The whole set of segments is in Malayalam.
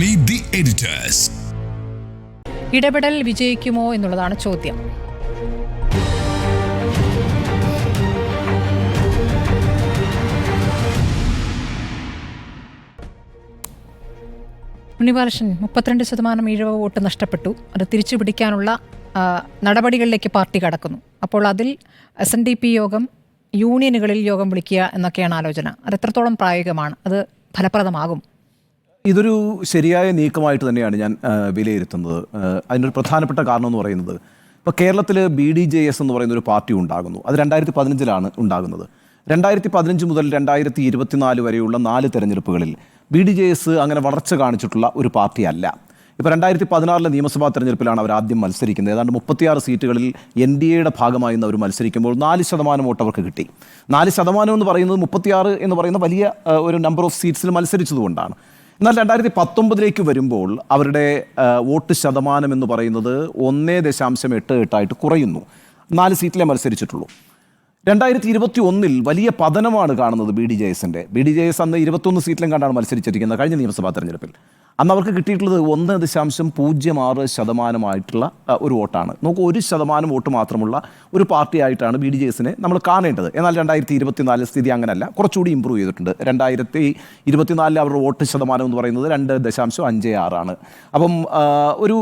Meet the editors. ഇടപെടൽ വിജയിക്കുമോ എന്നുള്ളതാണ് ചോദ്യം. ഉണ്ണിബാലകൃഷ്ണൻ 32% ഈഴവ വോട്ട് നഷ്ടപ്പെട്ടു. അത് തിരിച്ചു പിടിക്കാനുള്ള നടപടികളിലേക്ക് പാർട്ടി കടക്കുന്നു. അപ്പോൾ അതിൽ SNDP യോഗം, യൂണിയനുകളിൽ യോഗം വിളിക്കുക എന്നൊക്കെയാണ് ആലോചന. അത് എത്രത്തോളം പ്രായോഗികമാണ്? അത് ഫലപ്രദമാകും? ഇതൊരു ശരിയായ നീക്കമായിട്ട് തന്നെയാണ് ഞാൻ വിലയിരുത്തുന്നത്. അതിനൊരു പ്രധാനപ്പെട്ട കാരണം എന്ന് പറയുന്നത്, ഇപ്പോൾ കേരളത്തിൽ BDJS എന്ന് പറയുന്ന ഒരു പാർട്ടി ഉണ്ടാകുന്നു. അത് 2015 ഉണ്ടാകുന്നത്. 2015 മുതൽ 2024 വരെയുള്ള 4 തെരഞ്ഞെടുപ്പുകളിൽ BDJS അങ്ങനെ വളർച്ച കാണിച്ചിട്ടുള്ള ഒരു പാർട്ടിയല്ല. ഇപ്പോൾ 2016 നിയമസഭാ തെരഞ്ഞെടുപ്പിലാണ് അവർ ആദ്യം മത്സരിക്കുന്നത്. ഏതാണ്ട് 36 സീറ്റുകളിൽ NDAയുടെ ഭാഗമായി അവർ മത്സരിക്കുമ്പോൾ 4% വോട്ട് അവർക്ക് കിട്ടി. 4% എന്ന് പറയുന്നത് 36 എന്ന് പറയുന്ന വലിയ ഒരു നമ്പർ ഓഫ് സീറ്റ്സിൽ മത്സരിച്ചതുകൊണ്ടാണ്. എന്നാൽ 2019 വരുമ്പോൾ അവരുടെ വോട്ട് ശതമാനം എന്ന് പറയുന്നത് 1.88 കുറയുന്നു. 4 സീറ്റിലേ മത്സരിച്ചിട്ടുള്ളൂ. 2021 വലിയ പതനമാണ് കാണുന്നത് BDJSൻ്റെ. BDJS അന്ന് 21 സീറ്റിലും കണ്ടാണ് മത്സരിച്ചിരിക്കുന്നത് കഴിഞ്ഞ നിയമസഭാ തെരഞ്ഞെടുപ്പിൽ. അന്ന് അവർക്ക് കിട്ടിയിട്ടുള്ളത് 1.06% ഒരു വോട്ടാണ്. നമുക്ക് 1% വോട്ട് മാത്രമുള്ള ഒരു പാർട്ടിയായിട്ടാണ് BDJSനെ നമ്മൾ കാണേണ്ടത്. എന്നാൽ 2024 സ്ഥിതി അങ്ങനെയല്ല, കുറച്ചുകൂടി ഇമ്പ്രൂവ് ചെയ്തിട്ടുണ്ട്. 2024 അവരുടെ വോട്ട് ശതമാനം എന്ന് പറയുന്നത് 2.56 അപ്പം ഒരു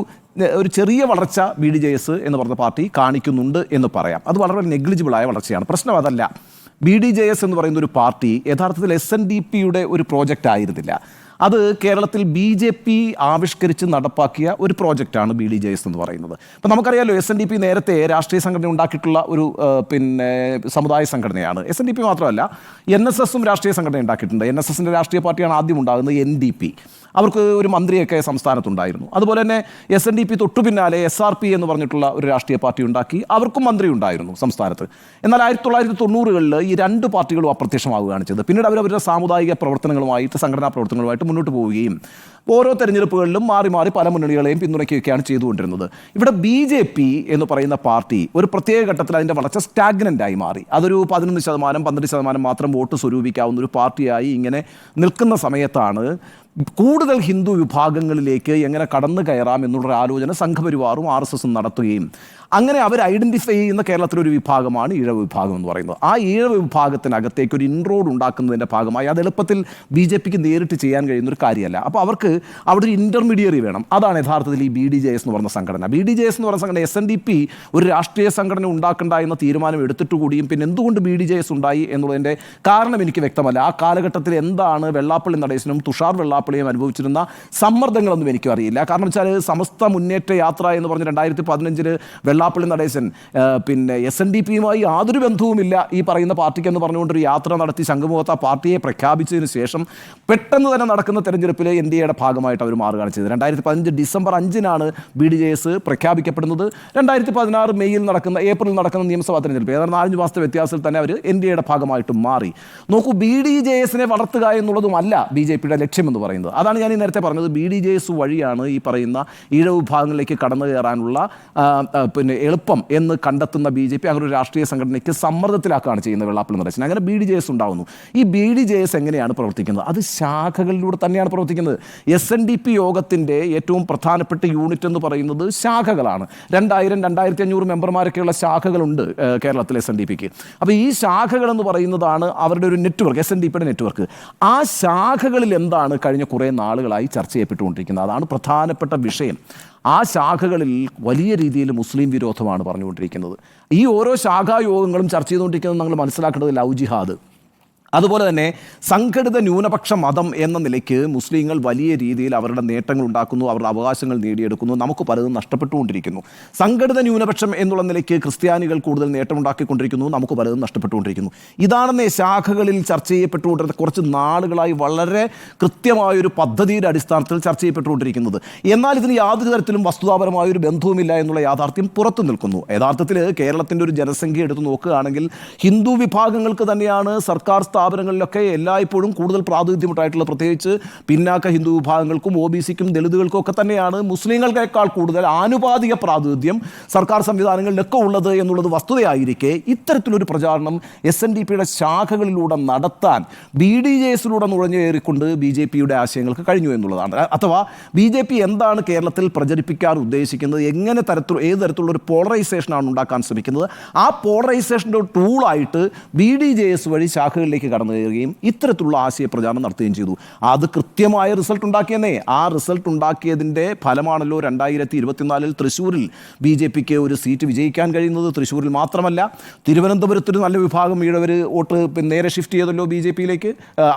ചെറിയ വളർച്ച BDJS എന്ന് പറഞ്ഞ പാർട്ടി കാണിക്കുന്നുണ്ട് എന്ന് പറയാം. അത് വളരെ നെഗ്ലിജിബിളായ വളർച്ചയാണ്. പ്രശ്നം അതല്ല. BDJS എന്ന് പറയുന്ന ഒരു പാർട്ടി യഥാർത്ഥത്തിൽ SNDPയുടെ ഒരു പ്രോജക്റ്റ് ആയിരുന്നില്ല. അത് കേരളത്തിൽ BJP ആവിഷ്കരിച്ച് നടപ്പാക്കിയ ഒരു പ്രോജക്റ്റാണ് BDJS എന്ന് പറയുന്നത്. അപ്പോൾ നമുക്കറിയാലോ, SNDP നേരത്തെ രാഷ്ട്രീയ സംഘടന ഉണ്ടാക്കിയിട്ടുള്ള ഒരു സമുദായ സംഘടനയാണ്. SNDP മാത്രമല്ല, NSSും രാഷ്ട്രീയ സംഘടന ഉണ്ടാക്കിയിട്ടുണ്ട്. NSSൻ്റെ രാഷ്ട്രീയ പാർട്ടിയാണ് ആദ്യം ഉണ്ടാകുന്നത്, NDP. അവർക്ക് ഒരു മന്ത്രിയൊക്കെ സംസ്ഥാനത്തുണ്ടായിരുന്നു. അതുപോലെ തന്നെ SNDP തൊട്ടു പിന്നാലെ SRP എന്ന് പറഞ്ഞിട്ടുള്ള ഒരു രാഷ്ട്രീയ പാർട്ടി ഉണ്ടാക്കി. അവർക്കും മന്ത്രി ഉണ്ടായിരുന്നു സംസ്ഥാനത്ത്. എന്നാൽ 1990കളിൽ ഈ 2 പാർട്ടികളും അപ്രത്യക്ഷമാവുകയാണ് ചെയ്തത്. പിന്നീട് അവരുടെ സാമുദായിക പ്രവർത്തനങ്ങളുമായിട്ട്, സംഘടനാ പ്രവർത്തനങ്ങളുമായിട്ട് മുന്നോട്ട് പോവുകയും ഓരോ തെരഞ്ഞെടുപ്പുകളിലും മാറി മാറി പല മുന്നണികളെയും പിന്തുണയ്ക്കുകയൊക്കെയാണ് ചെയ്തുകൊണ്ടിരുന്നത്. ഇവിടെ BJP എന്ന് പറയുന്ന പാർട്ടി ഒരു പ്രത്യേക ഘട്ടത്തിൽ അതിൻ്റെ വളർച്ച സ്റ്റാഗ്നൻ്റായി മാറി. അതൊരു 11%, 12% മാത്രം വോട്ട് സ്വരൂപിക്കാവുന്ന ഒരു പാർട്ടിയായി ഇങ്ങനെ നിൽക്കുന്ന സമയത്താണ് കൂടുതൽ ഹിന്ദു വിഭാഗങ്ങളിലേക്ക് എങ്ങനെ കടന്നു കയറാം എന്നുള്ളൊരു ആലോചന സംഘപരിവാറും RSSും നടത്തുകയും അങ്ങനെ അവർ ഐഡൻറ്റിഫൈ ചെയ്യുന്ന കേരളത്തിലൊരു വിഭാഗമാണ് ഈഴവ വിഭാഗം എന്ന് പറയുന്നത്. ആ ഈഴവ വിഭാഗത്തിനകത്തേക്ക് ഒരു ഇൻറോഡ് ഉണ്ടാക്കുന്നതിൻ്റെ ഭാഗമായി അത് എളുപ്പത്തിൽ BJPക്ക് നേരിട്ട് ചെയ്യാൻ കഴിയുന്നൊരു കാര്യമല്ല. അപ്പോൾ അവർക്ക് അവിടെ ഒരു ഇൻ്റർമീഡിയറി വേണം. അതാണ് യഥാർത്ഥത്തിൽ ഈ BDJS എന്ന് പറഞ്ഞ സംഘടന. BDJS എന്ന് പറഞ്ഞ സംഘടന SNDP ഒരു രാഷ്ട്രീയ സംഘടന ഉണ്ടാക്കണ്ട എന്ന തീരുമാനം എടുത്തിട്ട് കൂടിയും പിന്നെ എന്തുകൊണ്ട് BDJS ഉണ്ടായി എന്നുള്ളതിൻ്റെ കാരണം എനിക്ക് വ്യക്തമല്ല. ആ കാലഘട്ടത്തിൽ എന്താണ് വെള്ളാപ്പള്ളി നടേശനും തുഷാർ വെള്ളാപ്പള്ളിയും അനുഭവിച്ചിരുന്ന സമ്മർദ്ദങ്ങളൊന്നും എനിക്കും അറിയില്ല. കാരണം വെച്ചാൽ സമസ്ത മുന്നേറ്റ യാത്ര എന്ന് പറഞ്ഞ് 2015 വെള്ളാപ്പള്ളി നടേശൻ SNDPയുമായി യാതൊരു ബന്ധവുമില്ല ഈ പറയുന്ന പാർട്ടിക്ക് എന്ന് പറഞ്ഞുകൊണ്ടൊരു യാത്ര നടത്തി ശംഖുമുഖത്ത് ആ പാർട്ടിയെ പ്രഖ്യാപിച്ചതിന് ശേഷം പെട്ടെന്ന് തന്നെ നടക്കുന്ന തെരഞ്ഞെടുപ്പിൽ NDAയുടെ ഭാഗമായിട്ട് അവർ മാറുകയാണ് ചെയ്തത്. 2015 ഡിസംബർ 5 BDJS പ്രഖ്യാപിക്കപ്പെടുന്നത്. 2016 ഏപ്രിൽ നടക്കുന്ന നിയമസഭാ തെരഞ്ഞെടുപ്പ് ഏതാണ്ട് 4 മാസത്തെ വ്യത്യാസത്തിൽ തന്നെ അവർ NDAയുടെ ഭാഗമായിട്ട് മാറി. നോക്കൂ, BDJSനെ വളർത്തുക എന്നുള്ളതുമല്ല BJPയുടെ ലക്ഷ്യമെന്ന് പറയുന്നത്. അതാണ് ഞാൻ ഈ നേരത്തെ പറഞ്ഞത്. BDJS വഴിയാണ് ഈ പറയുന്ന ഈഴവ വിഭാഗങ്ങളിലേക്ക് കടന്നു കയറാനുള്ള എളുപ്പം എന്ന് കണ്ടെത്തുന്ന BJP അങ്ങനെ ഒരു രാഷ്ട്രീയ സംഘടനയ്ക്ക് സമ്മർദ്ദത്തിലാക്കുകയാണ് ചെയ്യുന്നത് വെള്ളാപ്പള്ളി നടേശൻ. അങ്ങനെ BDJS ഉണ്ടാകുന്നു. ഈ BDJS എങ്ങനെയാണ് പ്രവർത്തിക്കുന്നത്? അത് ശാഖകളിലൂടെ തന്നെയാണ് പ്രവർത്തിക്കുന്നത്. SNDP യോഗത്തിൻ്റെ ഏറ്റവും പ്രധാനപ്പെട്ട യൂണിറ്റ് എന്ന് പറയുന്നത് ശാഖകളാണ്. 2000-2500 മെമ്പർമാരൊക്കെയുള്ള ശാഖകളുണ്ട് കേരളത്തിൽ SNDPക്ക്. അപ്പോൾ ഈ ശാഖകൾ എന്ന് പറയുന്നതാണ് അവരുടെ ഒരു നെറ്റ്വർക്ക്, SNDPയുടെ നെറ്റ്വർക്ക്. ആ ശാഖകളിൽ എന്താണ് കഴിഞ്ഞ കുറേ നാളുകളായി ചർച്ച ചെയ്യപ്പെട്ടുകൊണ്ടിരിക്കുന്നത്? അതാണ് പ്രധാനപ്പെട്ട വിഷയം. ആ ശാഖകളിൽ വലിയ രീതിയിൽ മുസ്ലിം വിരോധമാണ് പറഞ്ഞുകൊണ്ടിരിക്കുന്നത്. ഈ ഓരോ ശാഖായോഗങ്ങളും ചർച്ച ചെയ്തുകൊണ്ടിരിക്കുന്നത് നമ്മൾ മനസ്സിലാക്കേണ്ടത് ലവ് ജിഹാദ്, അതുപോലെ തന്നെ സംഘടിത ന്യൂനപക്ഷ മതം എന്ന നിലയ്ക്ക് മുസ്ലിങ്ങൾ വലിയ രീതിയിൽ അവരുടെ നേട്ടങ്ങൾ ഉണ്ടാക്കുന്നു, അവരുടെ അവകാശങ്ങൾ നേടിയെടുക്കുന്നു, നമുക്ക് പലതും നഷ്ടപ്പെട്ടുകൊണ്ടിരിക്കുന്നു. സംഘടിത ന്യൂനപക്ഷം എന്നുള്ള നിലയ്ക്ക് ക്രിസ്ത്യാനികൾ കൂടുതൽ നേട്ടമുണ്ടാക്കിക്കൊണ്ടിരിക്കുന്നു, നമുക്ക് പലതും നഷ്ടപ്പെട്ടുകൊണ്ടിരിക്കുന്നു. ഇതാണെന്ന് ശാഖകളിൽ ചർച്ച ചെയ്യപ്പെട്ടുകൊണ്ടിരുന്ന കുറച്ച് നാളുകളായി വളരെ കൃത്യമായൊരു പദ്ധതിയുടെ അടിസ്ഥാനത്തിൽ ചർച്ച ചെയ്യപ്പെട്ടുകൊണ്ടിരിക്കുന്നത്. എന്നാൽ ഇതിന് യാതൊരു തരത്തിലും വസ്തുതാപരമായൊരു ബന്ധവുമില്ല എന്നുള്ള യാഥാർത്ഥ്യം പുറത്തു നിൽക്കുന്നു. യഥാർത്ഥത്തിൽ കേരളത്തിൻ്റെ ഒരു ജനസംഖ്യ എടുത്ത് നോക്കുകയാണെങ്കിൽ ഹിന്ദു വിഭാഗങ്ങൾക്ക് തന്നെയാണ് സർക്കാർ സ്ഥാപനങ്ങളിലൊക്കെ എല്ലായ്പ്പോഴും കൂടുതൽ പ്രാതിനിധ്യമുണ്ടായിട്ടുള്ള പ്രത്യേകിച്ച് പിന്നാക്ക ഹിന്ദു വിഭാഗങ്ങൾക്കും OBC-ക്കും ദളിതുകൾക്കും ഒക്കെ തന്നെയാണ് മുസ്ലിങ്ങൾക്കേക്കാൾ കൂടുതൽ ആനുപാതിക പ്രാതിനിധ്യം സർക്കാർ സംവിധാനങ്ങളിലൊക്കെ ഉള്ളത് എന്നുള്ളത് വസ്തുതയായിരിക്കെ ഇത്തരത്തിലൊരു പ്രചാരണം SNDP-യുടെ ശാഖകളിലൂടെ നടത്താൻ BDJS-ലൂടെ നുഴഞ്ഞേറിക്കൊണ്ട് BJP-യുടെ ആശയങ്ങൾക്ക് കഴിഞ്ഞു എന്നുള്ളതാണ്. അഥവാ BJP എന്താണ് കേരളത്തിൽ പ്രചരിപ്പിക്കാൻ ഉദ്ദേശിക്കുന്നത്, ഏത് തരത്തിലുള്ള ഒരു പോളറൈസേഷനാണ് ഉണ്ടാക്കാൻ ശ്രമിക്കുന്നത്, ആ പോളറൈസേഷൻ്റെ ടൂളായിട്ട് BDJS വഴി ശാഖകളിലേക്ക് കടന്നു കയറുകയും ഇത്തരത്തിലുള്ള ആശയ പ്രചാരണം നടത്തുകയും ചെയ്തു. അത് കൃത്യമായ റിസൾട്ട് ഉണ്ടാക്കിയെന്നേ. ആ റിസൾട്ട് ഉണ്ടാക്കിയതിൻ്റെ ഫലമാണല്ലോ 2024 തൃശ്ശൂരിൽ BJP-ക്ക് ഒരു സീറ്റ് വിജയിക്കാൻ കഴിയുന്നത്. തൃശ്ശൂരിൽ മാത്രമല്ല, തിരുവനന്തപുരത്തൊരു നല്ല വിഭാഗം ഈഴവർ വോട്ട് നേരെ ഷിഫ്റ്റ് ചെയ്തല്ലോ BJP-യിലേക്ക്.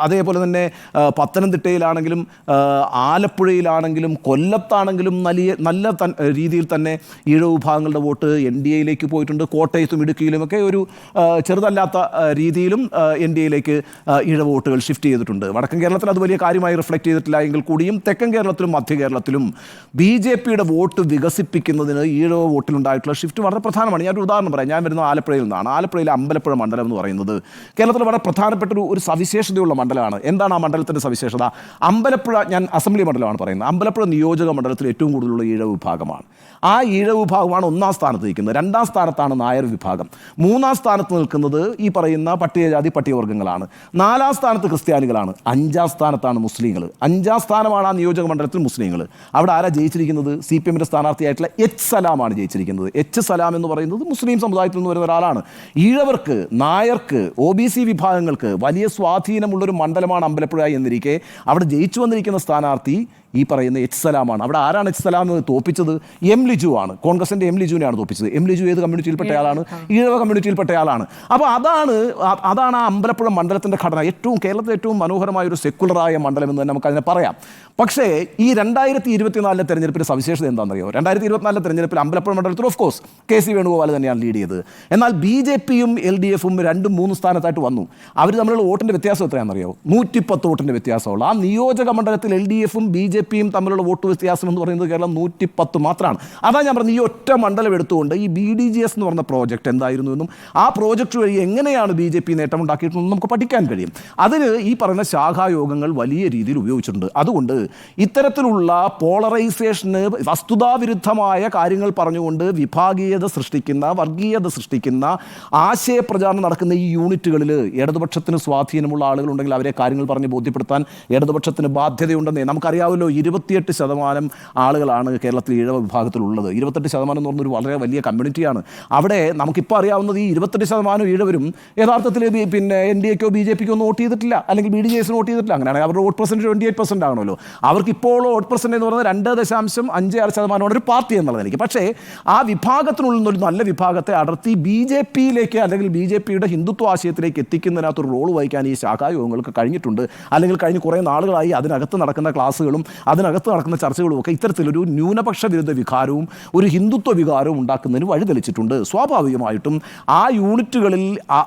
അതേപോലെ തന്നെ പത്തനംതിട്ടയിലാണെങ്കിലും ആലപ്പുഴയിലാണെങ്കിലും കൊല്ലത്താണെങ്കിലും നല്ല രീതിയിൽ തന്നെ ഈഴവ വിഭാഗങ്ങളുടെ വോട്ട് NDA-യിലേക്ക് പോയിട്ടുണ്ട്. കോട്ടയത്തും ഇടുക്കിയിലുമൊക്കെ ഒരു ചെറുതല്ലാത്ത രീതിയിലും NDA-യിലേക്ക് ഈഴവ വോട്ടുകൾ ഷിഫ്റ്റ് ചെയ്തിട്ടുണ്ട്. വടക്കൻ കേരളത്തിൽ അത് വലിയ കാര്യമായി റിഫ്ലക്റ്റ് ചെയ്തിട്ടില്ല എങ്കിൽ കൂടിയും തെക്കൻ കേരളത്തിലും മധ്യ കേരളത്തിലും BJP-യുടെ വോട്ട് വികസിപ്പിക്കുന്നതിന് ഈഴവ വോട്ടിലുണ്ടായിട്ടുള്ള ഷിഫ്റ്റ് വളരെ പ്രധാനമാണ്. ഞാനൊരു ഉദാഹരണം പറയാം. ഞാൻ വരുന്നത് ആലപ്പുഴയിൽ നിന്നാണ്. ആലപ്പുഴയിലെ അമ്പലപ്പുഴ മണ്ഡലം എന്ന് പറയുന്നത് കേരളത്തിൽ വളരെ പ്രധാനപ്പെട്ട ഒരു സവിശേഷതയുള്ള മണ്ഡലമാണ്. എന്താണ് ആ മണ്ഡലത്തിൻ്റെ സവിശേഷത? അമ്പലപ്പുഴ, ഞാൻ അസംബ്ലി മണ്ഡലമാണ് പറയുന്നത്, അമ്പലപ്പുഴ നിയോജക മണ്ഡലത്തിൽ ഏറ്റവും കൂടുതലുള്ള ഈഴവ വിഭാഗമാണ്. ആ ഈഴവ വിഭാഗമാണ് 1-ാം സ്ഥാനത്ത് നിൽക്കുന്നത്. 2-ാം സ്ഥാനത്താണ് നായർ വിഭാഗം. 3-ാം സ്ഥാനത്ത് നിൽക്കുന്നത് ഈ പറയുന്ന പട്ടികജാതി പട്ടികവർഗ്ഗങ്ങളാണ്. 4-ാം സ്ഥാനത്ത് ക്രിസ്ത്യാനികളാണ്. 5-ാം സ്ഥാനത്താണ് മുസ്ലിങ്ങൾ. 5-ാം സ്ഥാനമാണ് ആ നിയോജക മണ്ഡലത്തിൽ മുസ്ലിങ്ങൾ. അവിടെ ആരാ ജയിച്ചിരിക്കുന്നത്? CPM-ന്റെ സ്ഥാനാർത്ഥിയായിട്ടുള്ള H സലാമാണ് ജയിച്ചിരിക്കുന്നത്. H സലാം എന്ന് പറയുന്നത് മുസ്ലിം സമുദായത്തിൽ നിന്ന് വരുന്ന ഒരാളാണ്. ഈഴവർക്ക്, നായർക്ക്, OBC വിഭാഗങ്ങൾക്ക് വലിയ സ്വാധീനമുള്ളൊരു മണ്ഡലമാണ് അമ്പലപ്പുഴ എന്നിരിക്കെ അവിടെ ജയിച്ചു വന്നിരിക്കുന്ന സ്ഥാനാർത്ഥി ഈ പറയുന്ന H സലാമാണ്. അവിടെ ആരാണ് H സലാം എന്ന് തോപ്പിച്ചത്? M ലിജു ആണ്. കോൺഗ്രസിൻ്റെ M ലിജുവിനെയാണ് തോപ്പിച്ചത്. M ലിജു ഏത് കമ്മ്യൂണിറ്റിയിൽപ്പെട്ട ആളാണ്? ഈഴവ കമ്മ്യൂണിറ്റിയിൽപ്പെട്ട ആളാണ്. അപ്പോൾ അതാണ് ആ അമ്പലപ്പുഴ മണ്ഡലത്തിൻ്റെ ഘടന. കേരളത്തിലെ ഏറ്റവും മനോഹരമായ ഒരു സെക്കുലറായ മണ്ഡലം എന്ന് തന്നെ നമുക്കതിനെ പറയാം. പക്ഷേ ഈ 2024 തെരഞ്ഞെടുപ്പിൻ്റെ സവിശേഷത എന്താണെന്നറിയോ? 2024 തെരഞ്ഞെടുപ്പിൽ അമ്പലപ്പുഴ മണ്ഡലത്തിൽ ഓഫ് കോഴ്സ് KC വേണുഗോപാൽ തന്നെയാണ് ലീഡ് ചെയ്തത്. എന്നാൽ BJP-യും LDF-ഉം 2-3 സ്ഥാനത്തായിട്ട് വന്നു. അവർ തമ്മിലുള്ള വോട്ടിൻ്റെ വ്യത്യാസം എത്രയാണെന്നറിയോ? 110 വോട്ടിൻ്റെ വ്യത്യാസമുള്ള ആ നിയോജക മണ്ഡലത്തിൽ LDF-ഉം BJP-യും തമ്മിലുള്ള വോട്ട് വ്യത്യാസം എന്ന് പറയുന്നത് കേരളം 110 മാത്രമാണ്. അതാണ് ഞാൻ പറഞ്ഞത്, ഈ ഒറ്റ മണ്ഡലം എടുത്തുകൊണ്ട് ഈ BDJS എന്ന് പറഞ്ഞ പ്രോജക്റ്റ് എന്തായിരുന്നു എന്നും ആ പ്രോജക്റ്റ് വഴി എങ്ങനെയാണ് BJP നേട്ടമുണ്ടാക്കിയിട്ടുണ്ടെന്നും നമുക്ക് പഠിക്കാൻ കഴിയും. അതിന് ഈ പറയുന്ന ശാഖായോഗങ്ങൾ വലിയ രീതിയിൽ ഉപയോഗിച്ചിട്ടുണ്ട്. അതുകൊണ്ട് ഇത്തരത്തിലുള്ള പോളറൈസേഷന് വസ്തുതാവിരുദ്ധമായ കാര്യങ്ങൾ പറഞ്ഞുകൊണ്ട് വിഭാഗീയത സൃഷ്ടിക്കുന്ന, വർഗീയത സൃഷ്ടിക്കുന്ന ആശയപ്രചാരണം നടക്കുന്ന ഈ യൂണിറ്റുകളിൽ ഇടതുപക്ഷത്തിന് സ്വാധീനമുള്ള ആളുകളുണ്ടെങ്കിൽ അവരെ കാര്യങ്ങൾ പറഞ്ഞ് ബോധ്യപ്പെടുത്താൻ ഇടതുപക്ഷത്തിന് ബാധ്യതയുണ്ടെന്നേ. നമുക്കറിയാമല്ലോ, 28% ആളുകളാണ് കേരളത്തിൽ ഈഴവ വിഭാഗത്തിലുള്ളത്. 28% എന്ന് പറഞ്ഞൊരു വളരെ വലിയ കമ്മ്യൂണിറ്റിയാണ്. അവിടെ നമുക്കിപ്പോൾ അറിയാവുന്നത് ഈ 28% ഈഴവരും യഥാർത്ഥത്തിൽ പിന്നെ NDA-ക്കോ BJP-ക്കോ ഒന്നും വോട്ട് ചെയ്തിട്ടില്ല, അല്ലെങ്കിൽ BDJS-ന് വോട്ട് ചെയ്തിട്ടില്ല. അങ്ങനെയാണെങ്കിൽ അവരുടെ വോട്ട് പെർസെൻറ്റേജ് 28% ആണല്ലോ. അവർക്ക് ഇപ്പോൾ വോട്ട് പെർസെൻറ്റേജ് എന്ന് പറയുന്നത് 2.56% ഒരു പാർട്ടി എന്നുള്ളതായിരിക്കും. പക്ഷേ ആ വിഭാഗത്തിനുള്ളിൽ നിന്നൊരു നല്ല വിഭാഗത്തെ അടർത്തി BJP-യിലേക്ക് അല്ലെങ്കിൽ BJP-യുടെ ഹിന്ദുത്വ ആശയത്തിലേക്ക് എത്തിക്കുന്നതിനകത്തൊരു റോൾ വഹിക്കാൻ ഈ ശാഖായോഗങ്ങൾക്ക് കഴിഞ്ഞിട്ടുണ്ട്. അല്ലെങ്കിൽ കഴിഞ്ഞ് കുറേ നാളുകളായി അതിനകത്ത് നടക്കുന്ന ക്ലാസ്സുകളും അതിനകത്ത് നടക്കുന്ന ചർച്ചകളും ഒക്കെ ഇത്തരത്തിലൊരു ന്യൂനപക്ഷ വിരുദ്ധ വികാരവും ഒരു ഹിന്ദുത്വ വികാരവും ഉണ്ടാക്കുന്നതിന് വഴിതെളിച്ചിട്ടുണ്ട്. സ്വാഭാവികമായിട്ടും ആ യൂണിറ്റുകളിൽ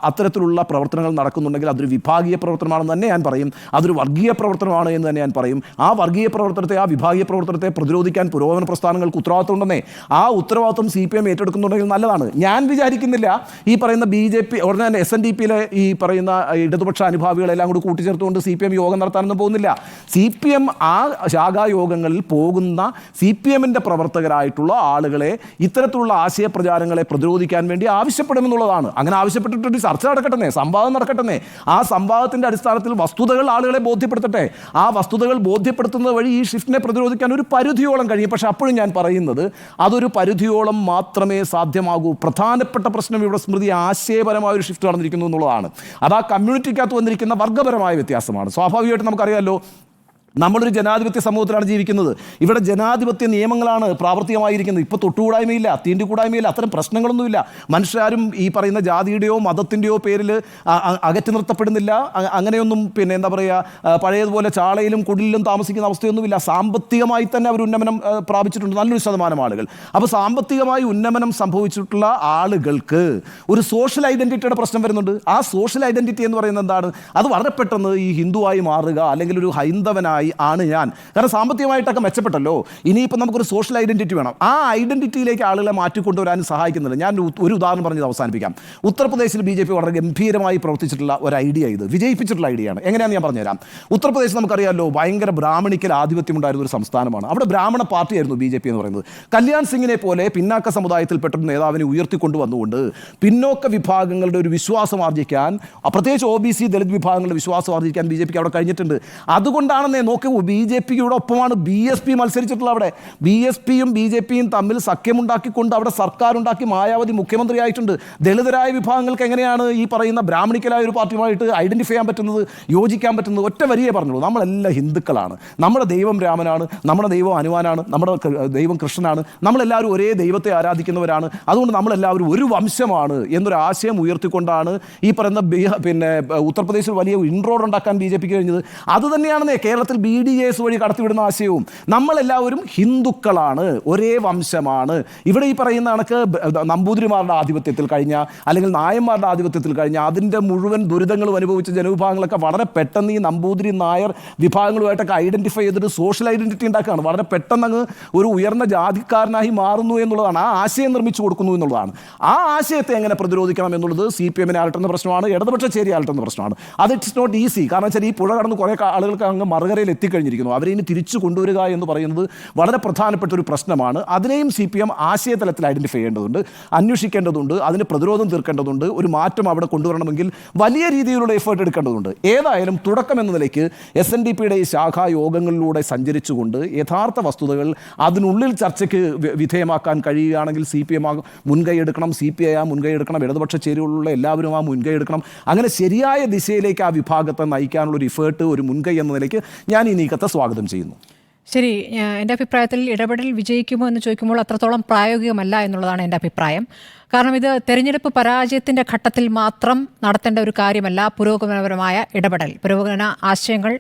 അത്തരത്തിലുള്ള പ്രവർത്തനങ്ങൾ നടക്കുന്നുണ്ടെങ്കിൽ അതൊരു വിഭാഗീയ പ്രവർത്തനമാണെന്ന് തന്നെ ഞാൻ പറയും. അതൊരു വർഗീയ പ്രവർത്തനമാണ് എന്ന് തന്നെ ഞാൻ പറയും. ആ വർഗീയ പ്രവർത്തനത്തെ, ആ വിഭാഗീയ പ്രവർത്തനത്തെ പ്രതിരോധിക്കാൻ പുരോഗമന പ്രസ്ഥാനങ്ങൾക്ക് ഉത്തരവാദിത്വം ഉണ്ടെന്നേ. ആ ഉത്തരവാദിത്വം CPM ഏറ്റെടുക്കുന്നുണ്ടെങ്കിൽ നല്ലതാണ്. ഞാൻ വിചാരിക്കുന്നില്ല ഈ പറയുന്ന BJP ഉടനെ തന്നെ SNDP-യിലെ ഈ പറയുന്ന ഇടതുപക്ഷ അനുഭാവികളെല്ലാം കൂടി കൂട്ടിച്ചേർത്തുകൊണ്ട് CPM യോഗം നടത്താനൊന്നും പോകുന്നില്ല. CPM ആ ശാഖായോഗങ്ങളിൽ പോകുന്ന CPM-ന്റെ പ്രവർത്തകരായിട്ടുള്ള ആളുകളെ ഇത്തരത്തിലുള്ള ആശയപ്രചാരങ്ങളെ പ്രതിരോധിക്കാൻ വേണ്ടി ആവശ്യപ്പെടുമെന്നുള്ളതാണ്. അങ്ങനെ ആവശ്യപ്പെട്ടിട്ട് ചർച്ച നടക്കട്ടെ, സംവാദം നടക്കട്ടെ. ആ സംവാദത്തിൻ്റെ അടിസ്ഥാനത്തിൽ വസ്തുതകൾ ആളുകളെ ബോധ്യപ്പെടുത്തട്ടെ. ആ വസ്തുതകൾ ബോധ്യപ്പെടുത്തുന്നത് വഴി ഈ ഷിഫ്റ്റിനെ പ്രതിരോധിക്കാൻ ഒരു പരിധിയോളം കഴിയും. പക്ഷേ അപ്പോഴും ഞാൻ പറയുന്നത് അതൊരു പരിധിയോളം മാത്രമേ സാധ്യമാകൂ. പ്രധാനപ്പെട്ട പ്രശ്നം ഇവിടെ സ്മൃതി ആശയപരമായ ഒരു ഷിഫ്റ്റ് നടന്നിരിക്കുന്നു എന്നുള്ളതാണ്. അത് ആ കമ്മ്യൂണിറ്റിക്കകത്ത് വന്നിരിക്കുന്ന വർഗ്ഗപരമായ വ്യത്യാസമാണ്. സ്വാഭാവികമായിട്ടും നമുക്കറിയാമല്ലോ, നമ്മളൊരു ജനാധിപത്യ സമൂഹത്തിലാണ് ജീവിക്കുന്നത്. ഇവിടെ ജനാധിപത്യ നിയമങ്ങളാണ് പ്രാവർത്തികമായിരിക്കുന്നത്. ഇപ്പോൾ തൊട്ടുകൂടായ്മയില്ല, തീണ്ടിക്കൂടായ്മയില്ല, അത്തരം പ്രശ്നങ്ങളൊന്നുമില്ല. മനുഷ്യരും ഈ പറയുന്ന ജാതിയുടെയോ മതത്തിൻ്റെയോ പേരിൽ അകറ്റി നിർത്തപ്പെടുന്നില്ല. അങ്ങനെയൊന്നും പിന്നെ എന്താ പറയുക, പഴയതുപോലെ ചാളയിലും കുടിലും താമസിക്കുന്ന അവസ്ഥയൊന്നുമില്ല. സാമ്പത്തികമായി തന്നെ അവർ ഉന്നമനം പ്രാപിച്ചിട്ടുണ്ട്, നല്ലൊരു ശതമാനം ആളുകൾ. അപ്പോൾ സാമ്പത്തികമായി ഉന്നമനം സംഭവിച്ചിട്ടുള്ള ആളുകൾക്ക് ഒരു സോഷ്യൽ ഐഡൻറ്റിറ്റിയുടെ പ്രശ്നം വരുന്നുണ്ട്. ആ സോഷ്യൽ ഐഡൻറ്റിറ്റി എന്ന് പറയുന്നത് എന്താണ്? അത് വളരെ പെട്ടെന്ന് ഈ ഹിന്ദുവായി മാറുക, അല്ലെങ്കിൽ ഒരു ഹൈന്ദവനായി വിഭാഗമായി ആണ് ഞാൻ. കാരണം സാമ്പത്തികമായിട്ടൊക്കെ മെച്ചപ്പെട്ടല്ലോ, ഇനിയിപ്പോൾ നമുക്കൊരു സോഷ്യൽ ഐഡൻറ്റിറ്റി വേണം. ആ ഐഡൻറ്റിറ്റിയിലേക്ക് ആളുകളെ മാറ്റിക്കൊണ്ടുവരാൻ സഹായിക്കുന്നില്ല. ഞാൻ ഒരു ഉദാഹരണം പറഞ്ഞത് അവസാനിപ്പിക്കാം. ഉത്തർപ്രദേശിൽ BJP വളരെ ഗംഭീരമായി പ്രവർത്തിച്ചിട്ടുള്ള ഒരു ഐഡിയ, ഇത് വിജയിപ്പിച്ചിട്ടുള്ള ഐഡിയയാണ്. എങ്ങനെയാണെന്ന് ഞാൻ പറഞ്ഞുതരാം. ഉത്തർപ്രദേശ് നമുക്കറിയാമല്ലോ, ഭയങ്കര ബ്രാഹ്മണിക്കൽ ആധിപത്യം ഉണ്ടായിരുന്ന ഒരു സംസ്ഥാനമാണ്. അവിടെ ബ്രാഹ്മണ പാർട്ടിയായിരുന്നു BJP എന്ന് പറയുന്നത്. കല്യാൺ സിംഗിനെ പോലെ പിന്നാക്ക സമുദായത്തിൽപ്പെട്ട ഒരു നേതാവിനെ ഉയർത്തിക്കൊണ്ടുവന്നുകൊണ്ട് പിന്നോക്ക വിഭാഗങ്ങളുടെ ഒരു വിശ്വാസം ആർജിക്കാൻ, പ്രത്യേകിച്ച് OBC ദളിത് വിഭാഗങ്ങളുടെ വിശ്വാസം ആർജിക്കാൻ BJPക്ക് അവിടെ കഴിഞ്ഞിട്ടുണ്ട്. അതുകൊണ്ടാണെന്നേ നോക്കൂ, BJPയുടെ ഒപ്പമാണ് BSP മത്സരിച്ചിട്ടുള്ള. അവിടെ BSPയും BJPയും തമ്മിൽ സഖ്യമുണ്ടാക്കിക്കൊണ്ട് അവിടെ സർക്കാർ ഉണ്ടാക്കി മായാവതി മുഖ്യമന്ത്രിയായിട്ടുണ്ട്. ദളിതരായ വിഭാഗങ്ങൾക്ക് എങ്ങനെയാണ് ഈ പറയുന്ന ബ്രാഹ്മണിക്കലായ ഒരു പാർട്ടിയുമായിട്ട് ഐഡന്റിഫൈ ചെയ്യാൻ പറ്റുന്നത്, യോജിക്കാൻ പറ്റുന്നത്? ഒറ്റ വരിയേ പറഞ്ഞുള്ളൂ, നമ്മളെല്ലാം ഹിന്ദുക്കളാണ്, നമ്മുടെ ദൈവം രാമനാണ്, നമ്മുടെ ദൈവം ഹനുമാനാണ്, നമ്മുടെ ദൈവം കൃഷ്ണനാണ്, നമ്മളെല്ലാവരും ഒരേ ദൈവത്തെ ആരാധിക്കുന്നവരാണ്, അതുകൊണ്ട് നമ്മളെല്ലാവരും ഒരു വംശമാണ് എന്നൊരു ആശയം ഉയർത്തിക്കൊണ്ടാണ് ഈ പറയുന്ന ഉത്തർപ്രദേശിൽ വലിയ ഇൻറോഡ് ഉണ്ടാക്കാൻ BJPക്ക് കഴിഞ്ഞത്. അതുതന്നെയാണെന്നേ കേരളത്തിൽ BDJS വഴി കടത്തിവിടുന്ന ആശയവും. നമ്മളെല്ലാവരും ഹിന്ദുക്കളാണ്, ഒരേ വംശമാണ്. ഇവിടെ ഈ പറയുന്ന കണക്ക് നമ്പൂതിരിമാരുടെ ആധിപത്യത്തിൽ കഴിഞ്ഞ, അല്ലെങ്കിൽ നായന്മാരുടെ ആധിപത്യത്തിൽ കഴിഞ്ഞ, അതിൻ്റെ മുഴുവൻ ദുരിതങ്ങളും അനുഭവിച്ച ജനവിഭാഗങ്ങളൊക്കെ വളരെ പെട്ടെന്ന് ഈ നമ്പൂതിരി നായർ വിഭാഗങ്ങളുമായിട്ടൊക്കെ ഐഡൻറ്റിഫൈ ചെയ്തിട്ട് സോഷ്യൽ ഐഡൻറ്റിറ്റി ഉണ്ടാക്കുകയാണ്. വളരെ പെട്ടെന്ന് അങ്ങ് ഒരു ഉയർന്ന ജാതിക്കാരനായി മാറുന്നു എന്നുള്ളതാണ്. ആ ആശയം നിർമ്മിച്ചു കൊടുക്കുന്നു എന്നുള്ളതാണ്. ആ ആശയത്തെ എങ്ങനെ പ്രതിരോധിക്കണം എന്നുള്ളത് CPM-നെ അലട്ടുന്ന പ്രശ്നമാണ്, ഇടതുപക്ഷ ചേരി അലട്ടുന്ന പ്രശ്നമാണ്. അത് ഇറ്റ്സ് നോട്ട് ഈസി. കാരണം വെച്ചാൽ ഈ പുഴ കടന്ന് കുറേ ആളുകൾക്ക് അങ്ങ് മറുകരയിൽ എത്തിക്കഴിഞ്ഞിരിക്കുന്നു. അവരെ ഇനി തിരിച്ചു കൊണ്ടുവരിക എന്ന് പറയുന്നത് വളരെ പ്രധാനപ്പെട്ട ഒരു പ്രശ്നമാണ്. അതിനെയും CPM ആശയതലത്തിൽ ഐഡൻറ്റിഫൈ ചെയ്യേണ്ടതുണ്ട്, അന്വേഷിക്കേണ്ടതുണ്ട്, അതിന് പ്രതിരോധം തീർക്കേണ്ടതുണ്ട്. ഒരു മാറ്റം അവിടെ കൊണ്ടുവരണമെങ്കിൽ വലിയ രീതിയിലുള്ള എഫേർട്ട് എടുക്കേണ്ടതുണ്ട്. ഏതായാലും തുടക്കം എന്ന നിലയ്ക്ക് SNDPയുടെ ഈ ശാഖാ യോഗങ്ങളിലൂടെ സഞ്ചരിച്ചുകൊണ്ട് യഥാർത്ഥ വസ്തുതകൾ അതിനുള്ളിൽ ചർച്ചയ്ക്ക് വിധേയമാക്കാൻ കഴിയുകയാണെങ്കിൽ CPM മുൻകൈ എടുക്കണം, CPI മുൻകൈ എടുക്കണം, ഇടതുപക്ഷ ചേരികളുള്ള എല്ലാവരും മുൻകൈ എടുക്കണം. അങ്ങനെ ശരിയായ ദിശയിലേക്ക് ആ വിഭാഗത്തെ നയിക്കാനുള്ള ഒരു ഇഫേർട്ട്, ഒരു മുൻകൈ എന്ന നിലയ്ക്ക് ഞാൻ ഈ നീക്കത്തെ സ്വാഗതം ചെയ്യുന്നു. ശരി, എൻ്റെ അഭിപ്രായത്തിൽ ഇടപെടൽ വിജയിക്കുമോ എന്ന് ചോദിക്കുമ്പോൾ അത്രത്തോളം പ്രായോഗികമല്ല എന്നുള്ളതാണ് എൻ്റെ അഭിപ്രായം. കാരണം ഇത് തെരഞ്ഞെടുപ്പ് പരാജയത്തിൻ്റെ ഘട്ടത്തിൽ മാത്രം നടത്തേണ്ട ഒരു കാര്യമല്ല പുരോഗമനപരമായ ഇടപെടൽ. പുരോഗമന ആശയങ്ങൾ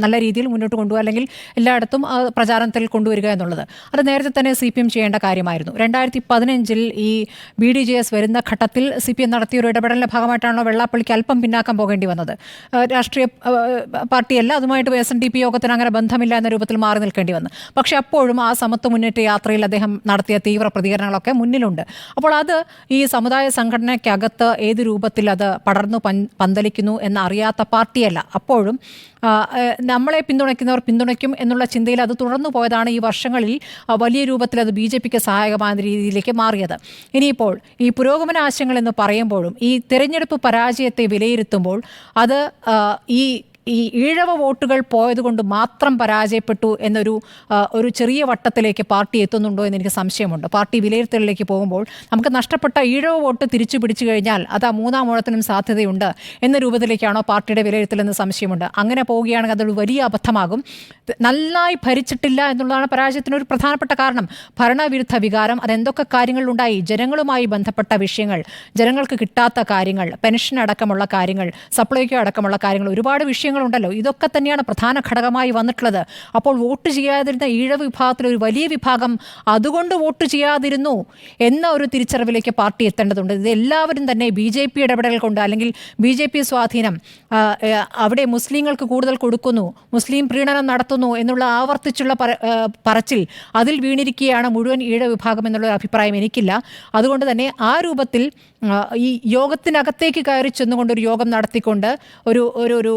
നല്ല രീതിയിൽ മുന്നോട്ട് കൊണ്ടുപോകുക, അല്ലെങ്കിൽ എല്ലായിടത്തും പ്രചാരണത്തിൽ കൊണ്ടുവരിക എന്നുള്ളത് അത് നേരത്തെ തന്നെ CPM ചെയ്യേണ്ട കാര്യമായിരുന്നു. 2015 ഈ BDJS വരുന്ന ഘട്ടത്തിൽ CPM നടത്തിയ ഒരു ഇടപെടലിൻ്റെ ഭാഗമായിട്ടാണല്ലോ വെള്ളാപ്പള്ളിക്ക് അല്പം പിന്നാക്കം പോകേണ്ടി വന്നത്. രാഷ്ട്രീയ പാർട്ടിയല്ല, അതുമായിട്ട് SNDP യോഗത്തിന് അങ്ങനെ ബന്ധമില്ല എന്ന രൂപത്തിൽ മാറി നിൽക്കേണ്ടി വന്നു. പക്ഷേ അപ്പോഴും ആ സമത്വ മുന്നേറ്റ യാത്രയിൽ അദ്ദേഹം നടത്തിയ തീവ്ര പ്രതികരണങ്ങളൊക്കെ മുന്നിലുണ്ട്. അപ്പോൾ അത് ഈ സമുദായ സംഘടനയ്ക്കകത്ത് ഏത് രൂപത്തിൽ അത് പടർന്നു പന്തലിക്കുന്നു എന്നറിയാത്ത പാർട്ടിയല്ല. അപ്പോഴും നമ്മളെ പിന്തുണയ്ക്കുന്നവർ പിന്തുണയ്ക്കും എന്നുള്ള ചിന്തയിൽ അത് തുടർന്നു പോയതാണ് ഈ വർഷങ്ങളിൽ വലിയ രൂപത്തിൽ അത് BJPക്ക് സഹായകമായ രീതിയിലേക്ക് മാറിയത്. ഇനിയിപ്പോൾ ഈ പുരോഗമന ആശയങ്ങൾ എന്ന് പറയുമ്പോഴും ഈ തിരഞ്ഞെടുപ്പ് പരാജയത്തെ വിലയിരുത്തുമ്പോൾ അത് ഈ ഈഴവ വോട്ടുകൾ പോയതുകൊണ്ട് മാത്രം പരാജയപ്പെട്ടു എന്നൊരു ചെറിയ വട്ടത്തിലേക്ക് പാർട്ടി എത്തുന്നുണ്ടോ എന്ന് എനിക്ക് സംശയമുണ്ട്. പാർട്ടി വിലയിരുത്തലിലേക്ക് പോകുമ്പോൾ നമുക്ക് നഷ്ടപ്പെട്ട ഈഴവ വോട്ട് തിരിച്ചു പിടിച്ചു കഴിഞ്ഞാൽ അത് ആ മൂന്നാം ഊഴത്തിനും സാധ്യതയുണ്ട് എന്ന രൂപത്തിലേക്കാണോ പാർട്ടിയുടെ വിലയിരുത്തലെന്ന് സംശയമുണ്ട്. അങ്ങനെ പോവുകയാണെങ്കിൽ അതൊരു വലിയ അബദ്ധമാകും. നന്നായി ഭരിച്ചിട്ടില്ല എന്നുള്ളതാണ് പരാജയത്തിനൊരു പ്രധാനപ്പെട്ട കാരണം. ഭരണവിരുദ്ധ വികാരം, അതെന്തൊക്കെ കാര്യങ്ങളിലുണ്ടായി, ജനങ്ങളുമായി ബന്ധപ്പെട്ട വിഷയങ്ങൾ, ജനങ്ങൾക്ക് കിട്ടാത്ത കാര്യങ്ങൾ, പെൻഷൻ അടക്കമുള്ള കാര്യങ്ങൾ, സപ്ലൈകോ അടക്കമുള്ള കാര്യങ്ങൾ, ഒരുപാട് വിഷയങ്ങൾ ഉണ്ടല്ലോ. ഇതൊക്കെ തന്നെയാണ് പ്രധാന ഘടകമായി വന്നിട്ടുള്ളത്. അപ്പോൾ വോട്ട് ചെയ്യാതിരുന്ന ഈഴവ വിഭാഗത്തിലെ ഒരു വലിയ വിഭാഗം അതുകൊണ്ട് വോട്ട് ചെയ്യാതിരുന്നു എന്ന ഒരു തിരിച്ചറിവിലേക്ക് പാർട്ടി എത്തേണ്ടതുണ്ട്. ഇത് എല്ലാവരും തന്നെ BJP ഇടപെടൽ കൊണ്ട്, അല്ലെങ്കിൽ BJP സ്വാധീനം, അവിടെ മുസ്ലിങ്ങൾക്ക് കൂടുതൽ കൊടുക്കുന്നു, മുസ്ലിം പ്രീണനം നടത്തുന്നു എന്നുള്ള ആവർത്തിച്ചുള്ള പറച്ചിൽ, അതിൽ വീണിരിക്കുകയാണ് മുഴുവൻ ഈഴവ വിഭാഗം എന്നുള്ള അഭിപ്രായം എനിക്കില്ല. അതുകൊണ്ട് തന്നെ ആ രൂപത്തിൽ ഈ യോഗത്തിനകത്തേക്ക് കയറി ചെന്നുകൊണ്ടൊരു യോഗം നടത്തിക്കൊണ്ട് ഒരു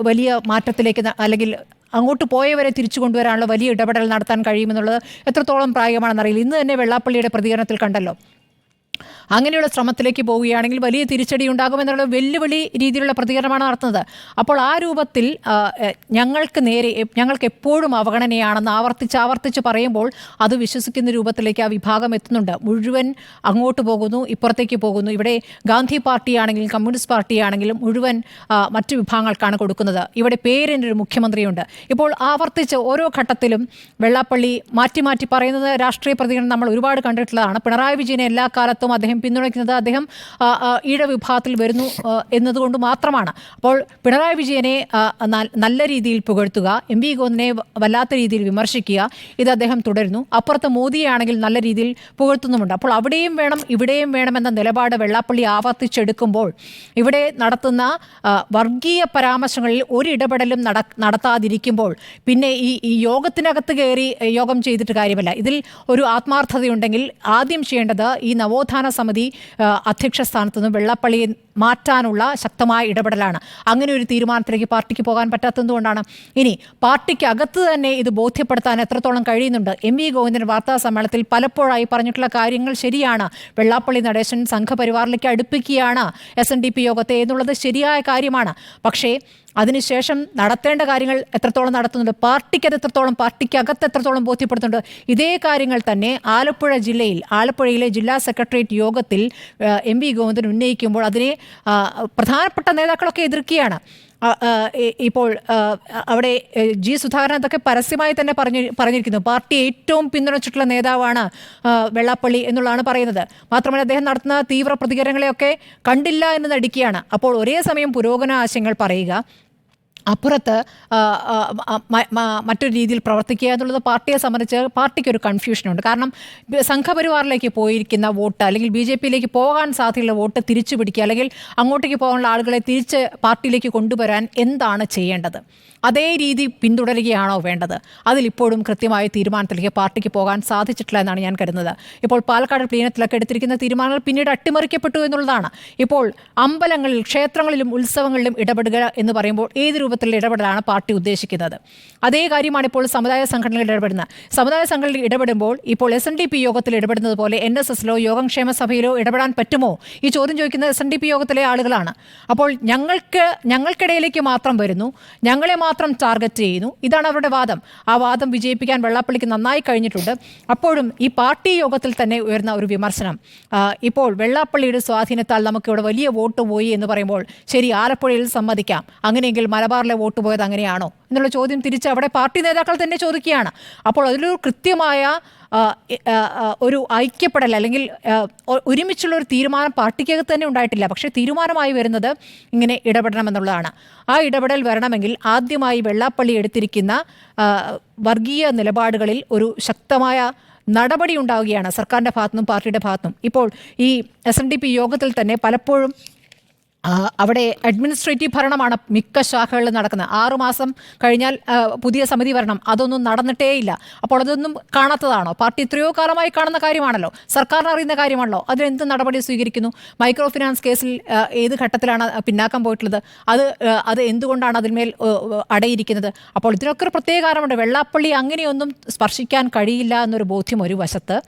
വലിയ മാറ്റത്തിലേക്ക്, അല്ലെങ്കിൽ അങ്ങോട്ട് പോയവരെ തിരിച്ചു കൊണ്ടുവരാനുള്ള വലിയ ഇടപെടൽ നടത്താൻ കഴിയുമെന്നുള്ളത് എത്രത്തോളം പ്രായോഗികമാണെന്നറിയില്ല. ഇന്ന് തന്നെ വെള്ളാപ്പള്ളിയുടെ പ്രതികരണത്തിൽ കണ്ടല്ലോ, അങ്ങനെയുള്ള ശ്രമത്തിലേക്ക് പോവുകയാണെങ്കിൽ വലിയ തിരിച്ചടി ഉണ്ടാകുമെന്നുള്ള വെല്ലുവിളി രീതിയിലുള്ള പ്രതികരണമാണ് നടത്തുന്നത്. അപ്പോൾ ആ രൂപത്തിൽ ഞങ്ങൾക്ക് എപ്പോഴും അവഗണനയാണെന്ന് ആവർത്തിച്ച് പറയുമ്പോൾ അത് വിശ്വസിക്കുന്ന രൂപത്തിലേക്ക് ആ വിഭാഗം എത്തുന്നുണ്ട്. മുഴുവൻ അങ്ങോട്ട് പോകുന്നു, ഇപ്പുറത്തേക്ക് പോകുന്നു. ഇവിടെ ഗാന്ധി പാർട്ടിയാണെങ്കിലും കമ്മ്യൂണിസ്റ്റ് പാർട്ടിയാണെങ്കിലും മുഴുവൻ മറ്റു വിഭാഗങ്ങൾക്കാണ് കൊടുക്കുന്നത്. ഇവിടെ പേരിൻ്റെ ഒരു മുഖ്യമന്ത്രിയുണ്ട്. ഇപ്പോൾ ആവർത്തിച്ച് ഓരോ ഘട്ടത്തിലും വെള്ളാപ്പള്ളി മാറ്റി പറയുന്നത് രാഷ്ട്രീയ പ്രതികരണം നമ്മൾ ഒരുപാട് കണ്ടിട്ടുള്ളതാണ്. പിണറായി വിജയനെ എല്ലാ കാലത്തും നേതൃത്വം അദ്ദേഹം പിന്തുണയ്ക്കുന്നത് അദ്ദേഹം ഈഴ വിഭാഗത്തിൽ വരുന്നു എന്നതുകൊണ്ട് മാത്രമാണ്. അപ്പോൾ പിണറായി വിജയനെ നല്ല രീതിയിൽ പുകഴ്ത്തുക, എം വി ഗോവിന്ദനെ വല്ലാത്ത രീതിയിൽ വിമർശിക്കുക, ഇത് അദ്ദേഹം തുടരുന്നു. അപ്പുറത്ത് മോദിയാണെങ്കിൽ നല്ല രീതിയിൽ പുകഴ്ത്തുന്നുമുണ്ട്. അപ്പോൾ അവിടെയും വേണം ഇവിടെയും വേണമെന്ന നിലപാട് വെള്ളാപ്പള്ളി ആവർത്തിച്ചെടുക്കുമ്പോൾ ഇവിടെ നടത്തുന്ന വർഗീയ പരാമർശങ്ങളിൽ ഒരു ഇടപെടലും നടത്താതിരിക്കുമ്പോൾ പിന്നെ ഈ യോഗത്തിനകത്ത് കയറി യോഗം ചെയ്തിട്ട് കാര്യമല്ല. ഇതിൽ ഒരു ആത്മാർത്ഥതയുണ്ടെങ്കിൽ ആദ്യം ചെയ്യേണ്ടത് ഈ നവോത്ഥാന സമിതി അധ്യക്ഷ സ്ഥാനത്ത് നിന്ന് വെള്ളാപ്പള്ളിയെ മാറ്റാനുള്ള ശക്തമായ ഇടപെടലാണ്. അങ്ങനെ ഒരു തീരുമാനത്തിലേക്ക് പാർട്ടിക്ക് പോകാൻ പറ്റാത്തതുകൊണ്ടാണ്. ഇനി പാർട്ടിക്ക് അകത്ത് തന്നെ ഇത് ബോധ്യപ്പെടുത്താൻ എത്രത്തോളം കഴിയുന്നുണ്ട്? എം വി ഗോവിന്ദൻ വാർത്താ സമ്മേളനത്തിൽ പലപ്പോഴായി പറഞ്ഞിട്ടുള്ള കാര്യങ്ങൾ ശരിയാണ്. വെള്ളാപ്പള്ളി നടേശൻ സംഘപരിവാറിലേക്ക് അടുപ്പിക്കുകയാണ് SNDP യോഗത്തെ എന്നുള്ളത് ശരിയായ കാര്യമാണ്. പക്ഷേ അതിനുശേഷം നടത്തേണ്ട കാര്യങ്ങൾ എത്രത്തോളം നടത്തുന്നുണ്ട്, പാർട്ടിക്ക് എത്രത്തോളം, പാർട്ടിക്കകത്ത് എത്രത്തോളം ബോധ്യപ്പെടുത്തുന്നുണ്ട്? ഇതേ കാര്യങ്ങൾ തന്നെ ആലപ്പുഴയിലെ ജില്ലാ സെക്രട്ടേറിയറ്റ് യോഗത്തിൽ എം വി ഗോവിന്ദൻ ഉന്നയിക്കുമ്പോൾ അതിനെ പ്രധാനപ്പെട്ട നേതാക്കളൊക്കെ എതിർക്കുകയാണ്. ഇപ്പോൾ അവിടെ ജി സുധാകരൻ അതൊക്കെ പരസ്യമായി തന്നെ പറഞ്ഞിരിക്കുന്നു. പാർട്ടി ഏറ്റവും പിന്തുണച്ചിട്ടുള്ള നേതാവാണ് വെള്ളാപ്പള്ളി എന്നുള്ളതാണ് പറയുന്നത്. മാത്രമല്ല അദ്ദേഹം നടത്തുന്ന തീവ്ര പ്രതികരണങ്ങളെയൊക്കെ കണ്ടില്ല എന്ന് നടിക്കുകയാണ്. അപ്പോൾ ഒരേ സമയം പുരോഗമന ആശയങ്ങൾ പറയുക, അപ്പുറത്ത് മറ്റൊരു രീതിയിൽ പ്രവർത്തിക്കുക എന്നുള്ളത് പാർട്ടിയെ സംബന്ധിച്ച് പാർട്ടിക്കൊരു കൺഫ്യൂഷനുണ്ട്. കാരണം സംഘപരിവാറിലേക്ക് പോയിരിക്കുന്ന വോട്ട് അല്ലെങ്കിൽ BJPയിലേക്ക് പോകാൻ സാധ്യതയുള്ള വോട്ട് തിരിച്ചു പിടിക്കുക അല്ലെങ്കിൽ അങ്ങോട്ടേക്ക് പോകാനുള്ള ആളുകളെ തിരിച്ച് പാർട്ടിയിലേക്ക് കൊണ്ടുവരാൻ എന്താണ് ചെയ്യേണ്ടത്? അതേ രീതി പിന്തുടരുകയാണോ വേണ്ടത്? അതിലിപ്പോഴും കൃത്യമായ തീരുമാനത്തിലേക്ക് പാർട്ടിക്ക് പോകാൻ സാധിച്ചിട്ടില്ല എന്നാണ് ഞാൻ കരുതുന്നത്. ഇപ്പോൾ പാലക്കാട് പ്ലീനത്തിലൊക്കെ എടുത്തിരിക്കുന്ന തീരുമാനങ്ങൾ പിന്നീട് അട്ടിമറിക്കപ്പെട്ടു എന്നുള്ളതാണ്. ഇപ്പോൾ അമ്പലങ്ങളിൽ, ക്ഷേത്രങ്ങളിലും ഉത്സവങ്ങളിലും ഇടപെടുക എന്ന് പറയുമ്പോൾ ഏത് രൂപത്തിലുള്ള ഇടപെടലാണ് പാർട്ടി ഉദ്ദേശിക്കുന്നത്? അതേ കാര്യമാണ് ഇപ്പോൾ സമുദായ സംഘടനകളിൽ ഇടപെടുന്നത്. സമുദായ സംഘടനയിൽ ഇടപെടുമ്പോൾ ഇപ്പോൾ SNDP യോഗത്തിൽ ഇടപെടുന്നത് പോലെ NSSലോ യോഗക്ഷേമ സഭയിലോ ഇടപെടാൻ പറ്റുമോ? ഈ ചോദ്യം ചോദിക്കുന്നത് SNDP യോഗത്തിലെ ആളുകളാണ്. അപ്പോൾ ഞങ്ങൾക്കിടയിലേക്ക് മാത്രം വരുന്നു, ഞങ്ങളെ മാത്രം ടാർഗറ്റ് ചെയ്യുന്നു, ഇതാണ് അവരുടെ വാദം. ആ വാദം വിജയിപ്പിക്കാൻ വെള്ളാപ്പള്ളിക്ക് നന്നായി കഴിഞ്ഞിട്ടുണ്ട്. അപ്പോഴും ഈ പാർട്ടി യോഗത്തിൽ തന്നെ ഉയർന്ന ഒരു വിമർശനം, ഇപ്പോൾ വെള്ളാപ്പള്ളിയുടെ സ്വാധീനത്താൽ നമുക്കിവിടെ വലിയ വോട്ട് പോയി എന്ന് പറയുമ്പോൾ ശരി, ആലപ്പുഴയിൽ സമ്മതിക്കാം, അങ്ങനെയെങ്കിൽ മലബാറിലെ വോട്ട് പോയത് അങ്ങനെയാണോ എന്നുള്ള ചോദ്യം തിരിച്ച് അവിടെ പാർട്ടി നേതാക്കൾ തന്നെ ചോദിക്കുകയാണ്. അപ്പോൾ അതിലൊരു കൃത്യമായ ഒരു ഐക്യപ്പെടൽ അല്ലെങ്കിൽ ഒരുമിച്ചുള്ള ഒരു തീരുമാനം പാർട്ടിക്കകത്ത് തന്നെ ഉണ്ടായിട്ടില്ല. പക്ഷേ തീരുമാനമായി വരുന്നത് ഇങ്ങനെ ഇടപെടണമെന്നുള്ളതാണ്. ആ ഇടപെടൽ വരണമെങ്കിൽ ആദ്യമായി വെള്ളാപ്പള്ളി എടുത്തിരിക്കുന്ന വർഗീയ നിലപാടുകളിൽ ഒരു ശക്തമായ നടപടി ഉണ്ടാവുകയാണ് സർക്കാരിൻ്റെ ഭാഗത്തുനിന്നും പാർട്ടിയുടെ ഭാഗത്തുനിന്നും. ഇപ്പോൾ ഈ SNDP യോഗത്തിൽ തന്നെ പലപ്പോഴും അവിടെ അഡ്മിനിസ്ട്രേറ്റീവ് ഭരണമാണ് മിക്ക ശാഖകളിൽ നടക്കുന്നത്. 6 മാസം കഴിഞ്ഞാൽ പുതിയ സമിതി വരണം, അതൊന്നും നടന്നിട്ടേയില്ല. അപ്പോൾ അതൊന്നും കാണാത്തതാണോ? പാർട്ടി എത്രയോ കാലമായി കാണുന്ന കാര്യമാണല്ലോ, സർക്കാരിന് അറിയുന്ന കാര്യമാണല്ലോ. അതിനെന്ത് നടപടി സ്വീകരിക്കുന്നു? മൈക്രോ ഫിനാൻസ് കേസിൽ ഏത് ഘട്ടത്തിലാണ് പിന്നാക്കം പോയിട്ടുള്ളത്? അത് എന്തുകൊണ്ടാണ് അതിന്മേൽ അടയിരിക്കുന്നത്? അപ്പോൾ ഇതിനൊക്കെ ഒരു പ്രത്യേക കാരണമുണ്ട്. വെള്ളാപ്പള്ളി അങ്ങനെയൊന്നും സ്പർശിക്കാൻ കഴിയില്ല എന്നൊരു ബോധ്യം ഒരു വശത്ത്,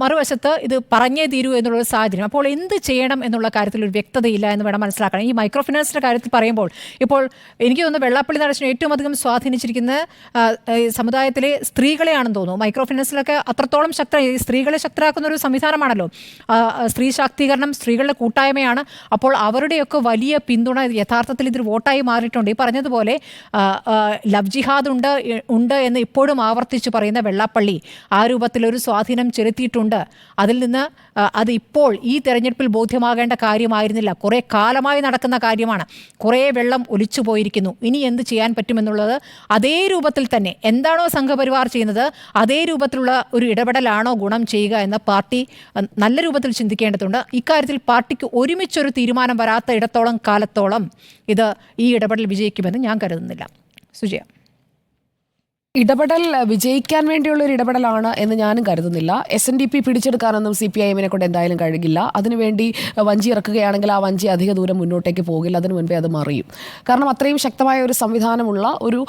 മറുവശത്ത് ഇത് പറഞ്ഞേ തീരൂ എന്നുള്ളൊരു സാഹചര്യം. അപ്പോൾ എന്ത് ചെയ്യണം എന്നുള്ള കാര്യത്തിൽ ഒരു വ്യക്തതയില്ല എന്ന് വേണം മനസ്സിലാക്കണം. ഈ മൈക്രോ ഫിനാൻസിൻ്റെ കാര്യത്തിൽ പറയുമ്പോൾ ഇപ്പോൾ എനിക്ക് തോന്നുന്നു വെള്ളാപ്പള്ളി നടേശനെ ഏറ്റവും അധികം സ്വാധീനിച്ചിരിക്കുന്ന സമുദായത്തിലെ സ്ത്രീകളെയാണെന്ന് തോന്നുന്നു. മൈക്രോ ഫിനാൻസിലൊക്കെ അത്രത്തോളം സ്ത്രീകളെ ശക്തരാക്കുന്ന ഒരു സംവിധാനമാണല്ലോ. സ്ത്രീ ശാക്തീകരണം, സ്ത്രീകളുടെ കൂട്ടായ്മയാണ്. അപ്പോൾ അവരുടെയൊക്കെ വലിയ പിന്തുണ യഥാർത്ഥത്തിൽ ഇതിൽ വോട്ടായി മാറിയിട്ടുണ്ട്. ഈ പറഞ്ഞതുപോലെ ലവ് ജിഹാദ് ഉണ്ട് എന്ന് ഇപ്പോഴും ആവർത്തിച്ച് പറയുന്ന വെള്ളാപ്പള്ളി ആ രൂപത്തിലൊരു സ്വാധീനം ചെലുത്തിയിട്ടുണ്ട്. അതിൽ നിന്ന് അത് ഇപ്പോൾ ഈ തെരഞ്ഞെടുപ്പിൽ ബോധ്യമാകേണ്ട കാര്യമായിരുന്നില്ല, കുറേ കാലമായി നടക്കുന്ന കാര്യമാണ്. കുറേ വെള്ളം ഒലിച്ചു പോയിരിക്കുന്നു. ഇനി എന്ത് ചെയ്യാൻ പറ്റുമെന്നുള്ളത് അതേ രൂപത്തിൽ തന്നെ എന്താണോ സംഘപരിവാർ ചെയ്യുന്നത് അതേ രൂപത്തിലുള്ള ഒരു ഇടപെടലാണോ ഗുണം ചെയ്യുക എന്ന് പാർട്ടി നല്ല രൂപത്തിൽ ചിന്തിക്കേണ്ടതുണ്ട്. ഇക്കാര്യത്തിൽ പാർട്ടിക്ക് ഒരുമിച്ചൊരു തീരുമാനം വരാത്ത ഇടത്തോളം കാലത്തോളം ഈ ഇടപെടൽ വിജയിക്കുമെന്ന് ഞാൻ കരുതുന്നില്ല. സുജയ, ഇടപെടൽ വിജയിക്കാൻ വേണ്ടിയുള്ള ഒരു ഇടപെടലാണ് എന്ന് ഞാനും കരുതുന്നില്ല. SNDP പിടിച്ചെടുക്കാനൊന്നും CPIM-നെ കൊണ്ട് എന്തായാലും കഴിയില്ല. അതിനുവേണ്ടി വഞ്ചി ഇറക്കുകയാണെങ്കിൽ ആ വഞ്ചി അധിക ദൂരം മുന്നോട്ടേക്ക് പോകില്ല, അതിനു മുൻപേ അത് മറിയും. കാരണം അത്രയും ശക്തമായ ഒരു സംവിധാനമുള്ള ഒരു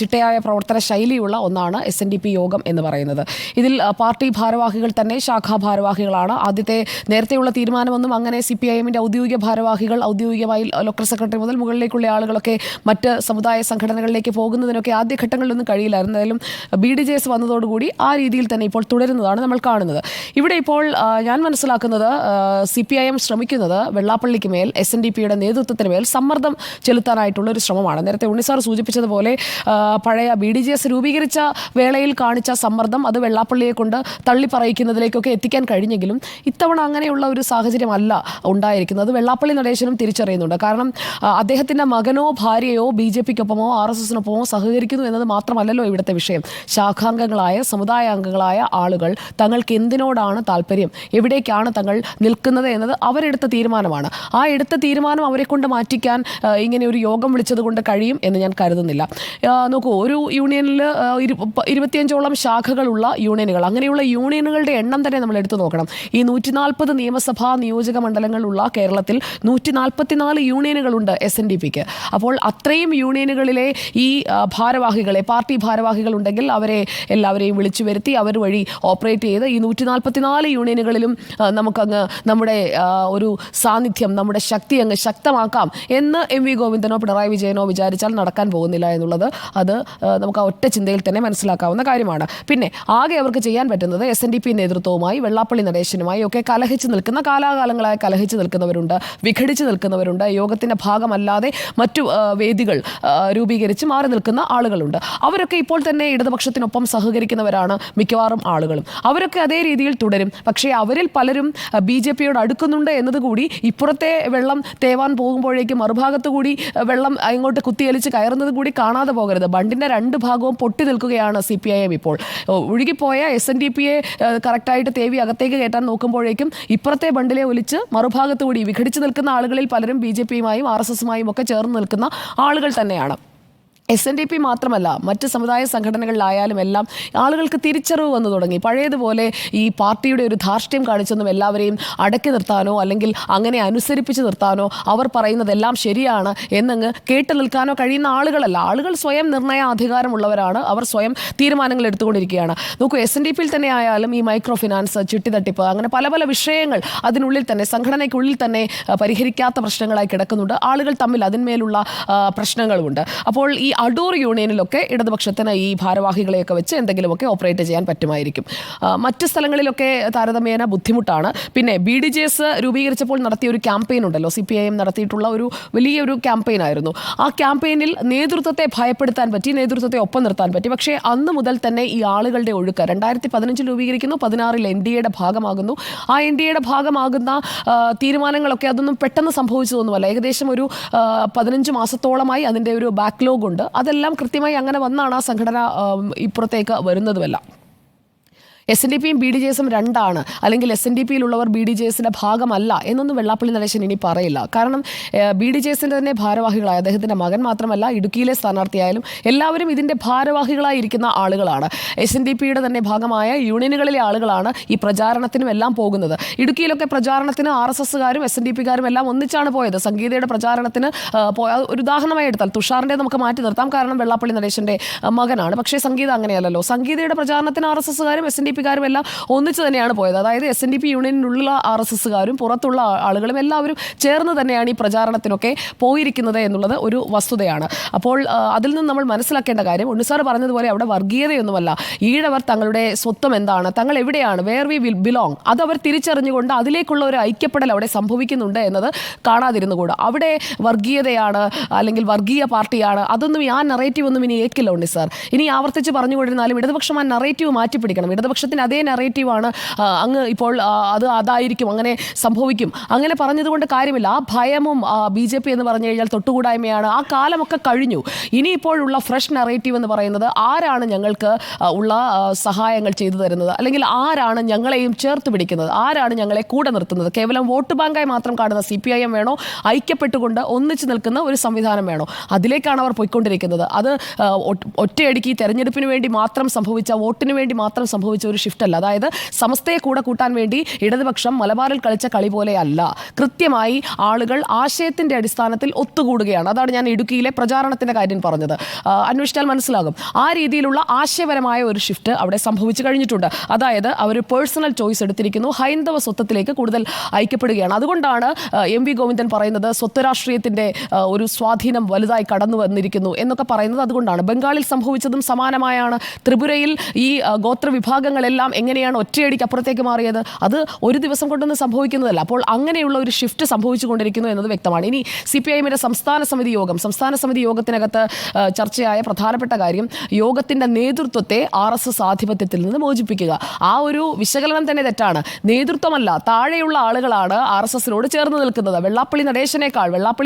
ചിട്ടയായ പ്രവർത്തന ശൈലിയുള്ള ഒന്നാണ് SNDP യോഗം എന്ന് പറയുന്നത്. ഇതിൽ പാർട്ടി ഭാരവാഹികൾ തന്നെ ശാഖാ ഭാരവാഹികളാണ്. നേരത്തെയുള്ള തീരുമാനമൊന്നും അങ്ങനെ CPIM-ന്റെ ഔദ്യോഗിക ഭാരവാഹികൾ, ഔദ്യോഗികമായി ലോക്കൽ സെക്രട്ടറി മുതൽ മുകളിലേക്കുള്ള ആളുകളൊക്കെ മറ്റ് സമുദായ സംഘടനകളിലേക്ക് പോകുന്നതിനൊക്കെ ആദ്യഘട്ടങ്ങളിലൊന്നും കഴിയില്ല. രീതിയിലായിരുന്നു. എന്തായാലും BDJS വന്നതോടുകൂടി ആ രീതിയിൽ തന്നെ ഇപ്പോൾ തുടരുന്നതാണ് നമ്മൾ കാണുന്നത്. ഇവിടെ ഇപ്പോൾ ഞാൻ മനസ്സിലാക്കുന്നത് CPIM ശ്രമിക്കുന്നത് വെള്ളാപ്പള്ളിക്ക് മേൽ SNDPയുടെ നേതൃത്വത്തിന് മേൽ സമ്മർദ്ദം ചെലുത്താനായിട്ടുള്ള ഒരു ശ്രമമാണ്. നേരത്തെ ഉണ്ണിസാർ സൂചിപ്പിച്ചതുപോലെ പഴയ BDJS രൂപീകരിച്ച വേളയിൽ കാണിച്ച സമ്മർദ്ദം അത് വെള്ളാപ്പള്ളിയെ കൊണ്ട് തള്ളിപ്പറയിക്കുന്നതിലേക്കൊക്കെ എത്തിക്കാൻ കഴിഞ്ഞെങ്കിലും ഇത്തവണ അങ്ങനെയുള്ള ഒരു സാഹചര്യമല്ല ഉണ്ടായിരിക്കുന്നത്. വെള്ളാപ്പള്ളി നടേശനും തിരിച്ചറിയുന്നുണ്ട്. കാരണം അദ്ദേഹത്തിൻ്റെ മകനോ ഭാര്യയോ BJPക്കൊപ്പമോ RSSനൊപ്പമോ സഹകരിക്കുന്നു എന്നത് മാത്രമല്ലല്ലോ ഇവിടുത്തെ വിഷയം. ശാഖാംഗങ്ങളായ സമുദായ അംഗങ്ങളായ ആളുകൾ തങ്ങൾക്ക് എന്തിനോടാണ് താല്പര്യം, എവിടേക്കാണ് തങ്ങൾ നിൽക്കുന്നത് എന്നത് അവരെടുത്ത തീരുമാനമാണ്. ആ എടുത്ത തീരുമാനം അവരെ കൊണ്ട് മാറ്റിക്കാൻ ഇങ്ങനെ ഒരു യോഗം വിളിച്ചത് കൊണ്ട് കഴിയും എന്ന് ഞാൻ കരുതുന്നില്ല. നോക്കൂ, ഒരു യൂണിയനിൽ 25ഓളം ശാഖകളുള്ള യൂണിയനുകൾ, അങ്ങനെയുള്ള യൂണിയനുകളുടെ എണ്ണം തന്നെ നമ്മൾ എടുത്തു നോക്കണം. ഈ 140 നിയമസഭാ നിയോജക മണ്ഡലങ്ങളുള്ള കേരളത്തിൽ 144 യൂണിയനുകളുണ്ട് SNDPക്ക്. അപ്പോൾ അത്രയും യൂണിയനുകളിലെ ഈ ഭാരവാഹികളെ, പാർട്ടി ഭാരവാഹികൾ ഉണ്ടെങ്കിൽ അവരെ എല്ലാവരെയും വിളിച്ചു വരുത്തി അവർ വഴി ഓപ്പറേറ്റ് ചെയ്ത് ഈ 144 യൂണിയനുകളിലും നമുക്കങ്ങ് നമ്മുടെ ഒരു സാന്നിധ്യം, നമ്മുടെ ശക്തി അങ്ങ് ശക്തമാക്കാം എന്ന് MV ഗോവിന്ദനോ പിണറായി വിജയനോ വിചാരിച്ചാൽ നടക്കാൻ പോകുന്നില്ല എന്നുള്ളത് അത് നമുക്ക് ആ ഒറ്റ ചിന്തയിൽ തന്നെ മനസ്സിലാക്കാവുന്ന കാര്യമാണ്. പിന്നെ ആകെ അവർക്ക് ചെയ്യാൻ പറ്റുന്നത് SNDP നേതൃത്വവുമായി വെള്ളാപ്പള്ളി നടേശനുമായി ഒക്കെ കലഹിച്ച് നിൽക്കുന്ന, കാലാകാലങ്ങളായി കലഹിച്ച് നിൽക്കുന്നവരുണ്ട്, വിഘടിച്ച് നിൽക്കുന്നവരുണ്ട്, യോഗത്തിൻ്റെ ഭാഗമല്ലാതെ മറ്റു വേദികൾ രൂപീകരിച്ച് മാറി നിൽക്കുന്ന ആളുകളുണ്ട്. അവരൊക്കെ ഇപ്പോൾ തന്നെ ഇടതുപക്ഷത്തിനൊപ്പം സഹകരിക്കുന്നവരാണ് മിക്കവാറും ആളുകളും. അവരൊക്കെ അതേ രീതിയിൽ തുടരും. പക്ഷേ അവരിൽ പലരും BJPയോട് അടുക്കുന്നുണ്ട് എന്നതുകൂടി ഇപ്പുറത്തെ വെള്ളം തേവാൻ പോകുമ്പോഴേക്കും മറുഭാഗത്തു കൂടി വെള്ളം അങ്ങോട്ട് കുത്തിയലിച്ച് കയറുന്നത് കൂടി കാണാതെ പോകരുത്. ബണ്ടിൻ്റെ രണ്ട് ഭാഗവും പൊട്ടി നിൽക്കുകയാണ് CPIM ഇപ്പോൾ. ഒഴുകിപ്പോയ SNDPയെ കറക്റ്റായിട്ട് തേവി അകത്തേക്ക് കയറ്റാൻ നോക്കുമ്പോഴേക്കും ഇപ്പുറത്തെ ബണ്ടിലെ ഒലിച്ച് മറുഭാഗത്തു കൂടി വിഘടിച്ച് നിൽക്കുന്ന ആളുകളിൽ പലരും BJPയുമായും RSSുമായും ഒക്കെ ചേർന്ന് നിൽക്കുന്ന ആളുകൾ തന്നെയാണ്. SNDP മാത്രമല്ല, മറ്റ് സമുദായ സംഘടനകളിലായാലും എല്ലാം ആളുകൾക്ക് തിരിച്ചറിവ് വന്നു തുടങ്ങി. പഴയതുപോലെ ഈ പാർട്ടിയുടെ ഒരു ധാർഷ്ട്യം കാണിച്ചൊന്നും എല്ലാവരെയും അടക്കി നിർത്താനോ അല്ലെങ്കിൽ അങ്ങനെ അനുസരിപ്പിച്ച് നിർത്താനോ അവർ പറയുന്നതെല്ലാം ശരിയാണ് എന്നങ്ങ് കേട്ടു നിൽക്കാനോ കഴിയുന്ന ആളുകളല്ല. ആളുകൾ സ്വയം നിർണയ അധികാരമുള്ളവരാണ്. അവർ സ്വയം തീരുമാനങ്ങൾ എടുത്തുകൊണ്ടിരിക്കുകയാണ്. നോക്കൂ, SNDPയിൽ തന്നെ ആയാലും ഈ മൈക്രോ ഫിനാൻസ്, ചിട്ടിത്തട്ടിപ്പ്, അങ്ങനെ പല പല വിഷയങ്ങൾ അതിനുള്ളിൽ തന്നെ, സംഘടനയ്ക്കുള്ളിൽ തന്നെ പരിഹരിക്കാത്ത പ്രശ്നങ്ങളായി കിടക്കുന്നുണ്ട്. ആളുകൾ തമ്മിൽ അതിന്മേലുള്ള പ്രശ്നങ്ങളുമുണ്ട്. അപ്പോൾ ഈ അടൂർ യൂണിയനിലൊക്കെ ഇടതുപക്ഷത്തിന് ഈ ഭാരവാഹികളെയൊക്കെ വെച്ച് എന്തെങ്കിലുമൊക്കെ ഓപ്പറേറ്റ് ചെയ്യാൻ പറ്റുമായിരിക്കും. മറ്റ് സ്ഥലങ്ങളിലൊക്കെ താരതമ്യേന ബുദ്ധിമുട്ടാണ്. പിന്നെ BDJS രൂപീകരിച്ചപ്പോൾ നടത്തിയ ഒരു ക്യാമ്പയിൻ ഉണ്ടല്ലോ, CPIM നടത്തിയിട്ടുള്ള ഒരു വലിയൊരു ക്യാമ്പയിൻ ആയിരുന്നു. ആ ക്യാമ്പയിനിൽ നേതൃത്വത്തെ ഭയപ്പെടുത്താൻ പറ്റി, നേതൃത്വത്തെ ഒപ്പം നിർത്താൻ പറ്റി. പക്ഷേ അന്ന് മുതൽ തന്നെ ഈ ആളുകളുടെ ഒഴുക്ക് 2015 രൂപീകരിക്കുന്നു, 16 NDAയുടെ ഭാഗമാകുന്നു. ആ NDAയുടെ ഭാഗമാകുന്ന തീരുമാനങ്ങളൊക്കെ അതൊന്നും പെട്ടെന്ന് സംഭവിച്ചതൊന്നുമല്ല. ഏകദേശം ഒരു 15 മാസത്തോളമായി അതിൻ്റെ ഒരു ബാക്ക്ലോഗ് ഉണ്ട്. അതെല്ലാം കൃത്യമായി അങ്ങനെ വന്നാണ് ആ സംഘടന ഇപ്പുറത്തേക്ക് വരുന്നതുമല്ല. SNDPയും BDJSും രണ്ടാണ്, അല്ലെങ്കിൽ SNDPയിലുള്ളവർ BDJSന്റെ ഭാഗമല്ല എന്നൊന്നും വെള്ളാപ്പള്ളി നടേശൻ ഇനി പറയില്ല. കാരണം BDJSന്റെ തന്നെ ഭാരവാഹികളായ അദ്ദേഹത്തിൻ്റെ മകൻ മാത്രമല്ല, ഇടുക്കിയിലെ സ്ഥാനാർത്ഥിയായാലും എല്ലാവരും ഇതിൻ്റെ ഭാരവാഹികളായിരിക്കുന്ന ആളുകളാണ്. SNDPയുടെ തന്നെ ഭാഗമായ യൂണിയനുകളിലെ ആളുകളാണ് ഈ പ്രചാരണത്തിനും എല്ലാം പോകുന്നത്. ഇടുക്കിയിലൊക്കെ പ്രചാരണത്തിന് RSSകാരും SNDPക്കാരും എല്ലാം ഒന്നിച്ചാണ് പോയത്. സംഗീതയുടെ പ്രചാരണത്തിന് ഒരു ഉദാഹരണമായി എടുത്താൽ തുഷാറിൻ്റെ നമുക്ക് മാറ്റി നിർത്താം, കാരണം വെള്ളാപ്പള്ളി നടേശൻ്റെ മകനാണ്. പക്ഷേ സംഗീത അങ്ങനെയല്ലല്ലോ. സംഗീതയുടെ പ്രചാരണത്തിന് RSSകാരും SNDPക്കാരും എല്ലാം ഒന്നിച്ച് തന്നെയാണ് പോയത്. അതായത് SNDP യൂണിയനിലുള്ള RSSകാരും പുറത്തുള്ള ആളുകളും എല്ലാവരും ചേർന്ന് തന്നെയാണ് ഈ പ്രചാരണത്തിനൊക്കെ പോയിരിക്കുന്നത് എന്നുള്ളത് ഒരു വസ്തുതയാണ്. അപ്പോൾ അതിൽ നിന്ന് നമ്മൾ മനസ്സിലാക്കേണ്ട കാര്യം, ഉണ്ണിസാർ പറഞ്ഞതുപോലെ അവിടെ വർഗീയതയൊന്നുമല്ല. ഈഴവർ തങ്ങളുടെ സ്വത്വം എന്താണ്, തങ്ങൾ എവിടെയാണ്, വേർ വി വിൽ ബിലോങ്, അതവർ തിരിച്ചറിഞ്ഞുകൊണ്ട് അതിലേക്കുള്ള ഒരു ഐക്യപ്പെടൽ അവിടെ സംഭവിക്കുന്നുണ്ട് എന്നത് കാണാതിരുന്നുകൂടാ. അവിടെ വർഗീയതയാണ് അല്ലെങ്കിൽ വർഗീയ പാർട്ടിയാണ്, അതൊന്നും ആ നറേറ്റീവ് ഒന്നും ഇനി ഏക്കില്ല ഉണ്ണിസാർ. ഇനി ആവർത്തിച്ച് പറഞ്ഞുകൊണ്ടിരുന്നാലും ഇടതുപക്ഷം ആ നറേറ്റീവ് മാറ്റിപ്പിടിക്കണം. ഇടതുപക്ഷത്തിന് അതേ നറേറ്റീവാണ് അങ്ങ് ഇപ്പോൾ അതായിരിക്കും, അങ്ങനെ സംഭവിക്കും, അങ്ങനെ പറഞ്ഞതുകൊണ്ട് കാര്യമില്ല. ആ ഭയമും BJP എന്ന് പറഞ്ഞു കഴിഞ്ഞാൽ തൊട്ടുകൂടായ്മയാണ്, ആ കാലമൊക്കെ കഴിഞ്ഞു. ഇനിയിപ്പോഴുള്ള ഫ്രഷ് നറേറ്റീവ് എന്ന് പറയുന്നത് ആരാണ് ഞങ്ങൾക്ക് ഉള്ള സഹായങ്ങൾ ചെയ്തു തരുന്നത്, അല്ലെങ്കിൽ ആരാണ് ഞങ്ങളെയും ചേർത്ത് പിടിക്കുന്നത്, ആരാണ് ഞങ്ങളെ കൂടെ നിർത്തുന്നത്. കേവലം വോട്ട് ബാങ്കായി മാത്രം കാണുന്ന CPIM വേണോ, ഐക്യപ്പെട്ടുകൊണ്ട് ഒന്നിച്ച് നിൽക്കുന്ന ഒരു സംവിധാനം വേണോ? അതിലേക്കാണ് അവർ പോയിക്കൊണ്ടിരിക്കുന്നത്. അത് ഒറ്റയടിക്ക് തെരഞ്ഞെടുപ്പിന് വേണ്ടി മാത്രം സംഭവിച്ച, വോട്ടിന് വേണ്ടി മാത്രം സംഭവിച്ച ഒരു ഒരു ഷിഫ്റ്റ് അല്ല. അതായത് സമസ്തയെ കൂടെ കൂട്ടാൻ വേണ്ടി ഇടതുപക്ഷം മലബാറിൽ കളിച്ച കളി പോലെയല്ല. കൃത്യമായി ആളുകൾ ആശയത്തിന്റെ അടിസ്ഥാനത്തിൽ ഒത്തുകൂടുകയാണ്. അതാണ് ഞാൻ ഇടുക്കിയിലെ പ്രചാരണത്തിന്റെ കാര്യം പറഞ്ഞത്. അന്വേഷിച്ചാൽ മനസ്സിലാകും. ആ രീതിയിലുള്ള ആശയപരമായ ഒരു ഷിഫ്റ്റ് അവിടെ സംഭവിച്ചു കഴിഞ്ഞിട്ടുണ്ട്. അതായത് അവർ പേഴ്സണൽ ചോയ്സ് എടുത്തിരിക്കുന്നു, ഹൈന്ദവ സ്വത്വത്തിലേക്ക് കൂടുതൽ ഐക്യപ്പെടുകയാണ്. അതുകൊണ്ടാണ് MV ഗോവിന്ദൻ പറയുന്നത് സ്വത്ത് രാഷ്ട്രീയത്തിന്റെ ഒരു സ്വാധീനം വലുതായി കടന്നു വന്നിരിക്കുന്നു എന്നൊക്കെ പറയുന്നത് അതുകൊണ്ടാണ്. ബംഗാളിൽ സംഭവിച്ചതും സമാനമായാണ്. ത്രിപുരയിൽ ഈ ഗോത്ര വിഭാഗങ്ങളെല്ലാം എങ്ങനെയാണ് ഒറ്റയടിക്ക് അപ്പുറത്തേക്ക് മാറിയത്? അത് ഒരു ദിവസം കൊണ്ടൊന്നും സംഭവിക്കുന്നതല്ല. അപ്പോൾ അങ്ങനെയുള്ള ഒരു ഷിഫ്റ്റ് സംഭവിച്ചുകൊണ്ടിരിക്കുന്നു എന്നത് വ്യക്തമാണ്. ഇനി CPIMന്റെ സംസ്ഥാന സമിതി യോഗത്തിനകത്ത് ചർച്ചയായ പ്രധാനപ്പെട്ട കാര്യം യോഗത്തിന്റെ നേതൃത്വത്തെ RSS ആധിപത്യത്തിൽ നിന്ന് മോചിപ്പിക്കുക. ആ ഒരു വിശകലനം തന്നെ തെറ്റാണ്. നേതൃത്വമല്ല, താഴെയുള്ള ആളുകളാണ് RSSനോട് ചേർന്ന് നിൽക്കുന്നത്. വെള്ളാപ്പള്ളി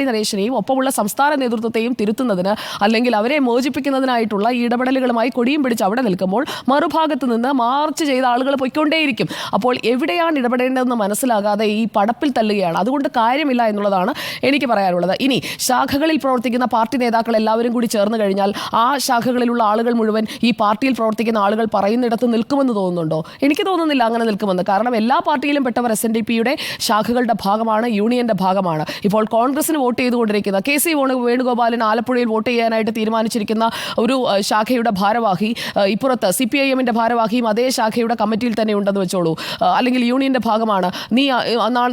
നടേശനെയും ഒപ്പമുള്ള സംസ്ഥാന നേതൃത്വത്തെയും തിരുത്തുന്നതിന് അല്ലെങ്കിൽ അവരെ മോചിപ്പിക്കുന്നതിനായിട്ടുള്ള ഇടപെടലുകളുമായി കൊടിയും പിടിച്ച് അവിടെ നിൽക്കുമ്പോൾ മറുഭാഗത്ത് നിന്ന് മാർച്ച് ചെയ്ത ആളുകൾ പൊയ്ക്കൊണ്ടേയിരിക്കും. അപ്പോൾ എവിടെയാണ് ഇടപെടേണ്ടതെന്ന് മനസ്സിലാകാതെ ഈ പടപ്പിൽ തള്ളുകയാണ്. അതുകൊണ്ട് കാര്യമില്ല എന്നുള്ളതാണ് എനിക്ക് പറയാനുള്ളത്. ഇനി ശാഖകളിൽ പ്രവർത്തിക്കുന്ന പാർട്ടി നേതാക്കൾ എല്ലാവരും കൂടി ചേർന്ന് കഴിഞ്ഞാൽ ആ ശാഖകളിലുള്ള ആളുകൾ മുഴുവൻ ഈ പാർട്ടിയിൽ പ്രവർത്തിക്കുന്ന ആളുകൾ പറയുന്നിടത്ത് നിൽക്കുമെന്ന് തോന്നുന്നുണ്ടോ? എനിക്ക് തോന്നുന്നില്ല അങ്ങനെ നിൽക്കുമെന്ന്. കാരണം എല്ലാ പാർട്ടിയിലും പെട്ടവർ SNDPയുടെ ശാഖകളുടെ ഭാഗമാണ്, യൂണിയന്റെ ഭാഗമാണ്. ഇപ്പോൾ കോൺഗ്രസിന് വോട്ട് ചെയ്തുകൊണ്ടിരിക്കുന്ന KC വേണുഗോപാലൻ ആലപ്പുഴയിൽ വോട്ട് ചെയ്യാനായിട്ട് തീരുമാനിച്ചിരിക്കുന്ന ഒരു ശാഖയുടെ ഭാരവാഹി ഇപ്പുറത്ത് CPIMന്റെ ഭാരവാഹിയും അതേ ശാഖയുടെ കമ്മിറ്റിയിൽ തന്നെ ഉണ്ടെന്ന് വെച്ചോളൂ, അല്ലെങ്കിൽ യൂണിയന്റെ ഭാഗമാണ്.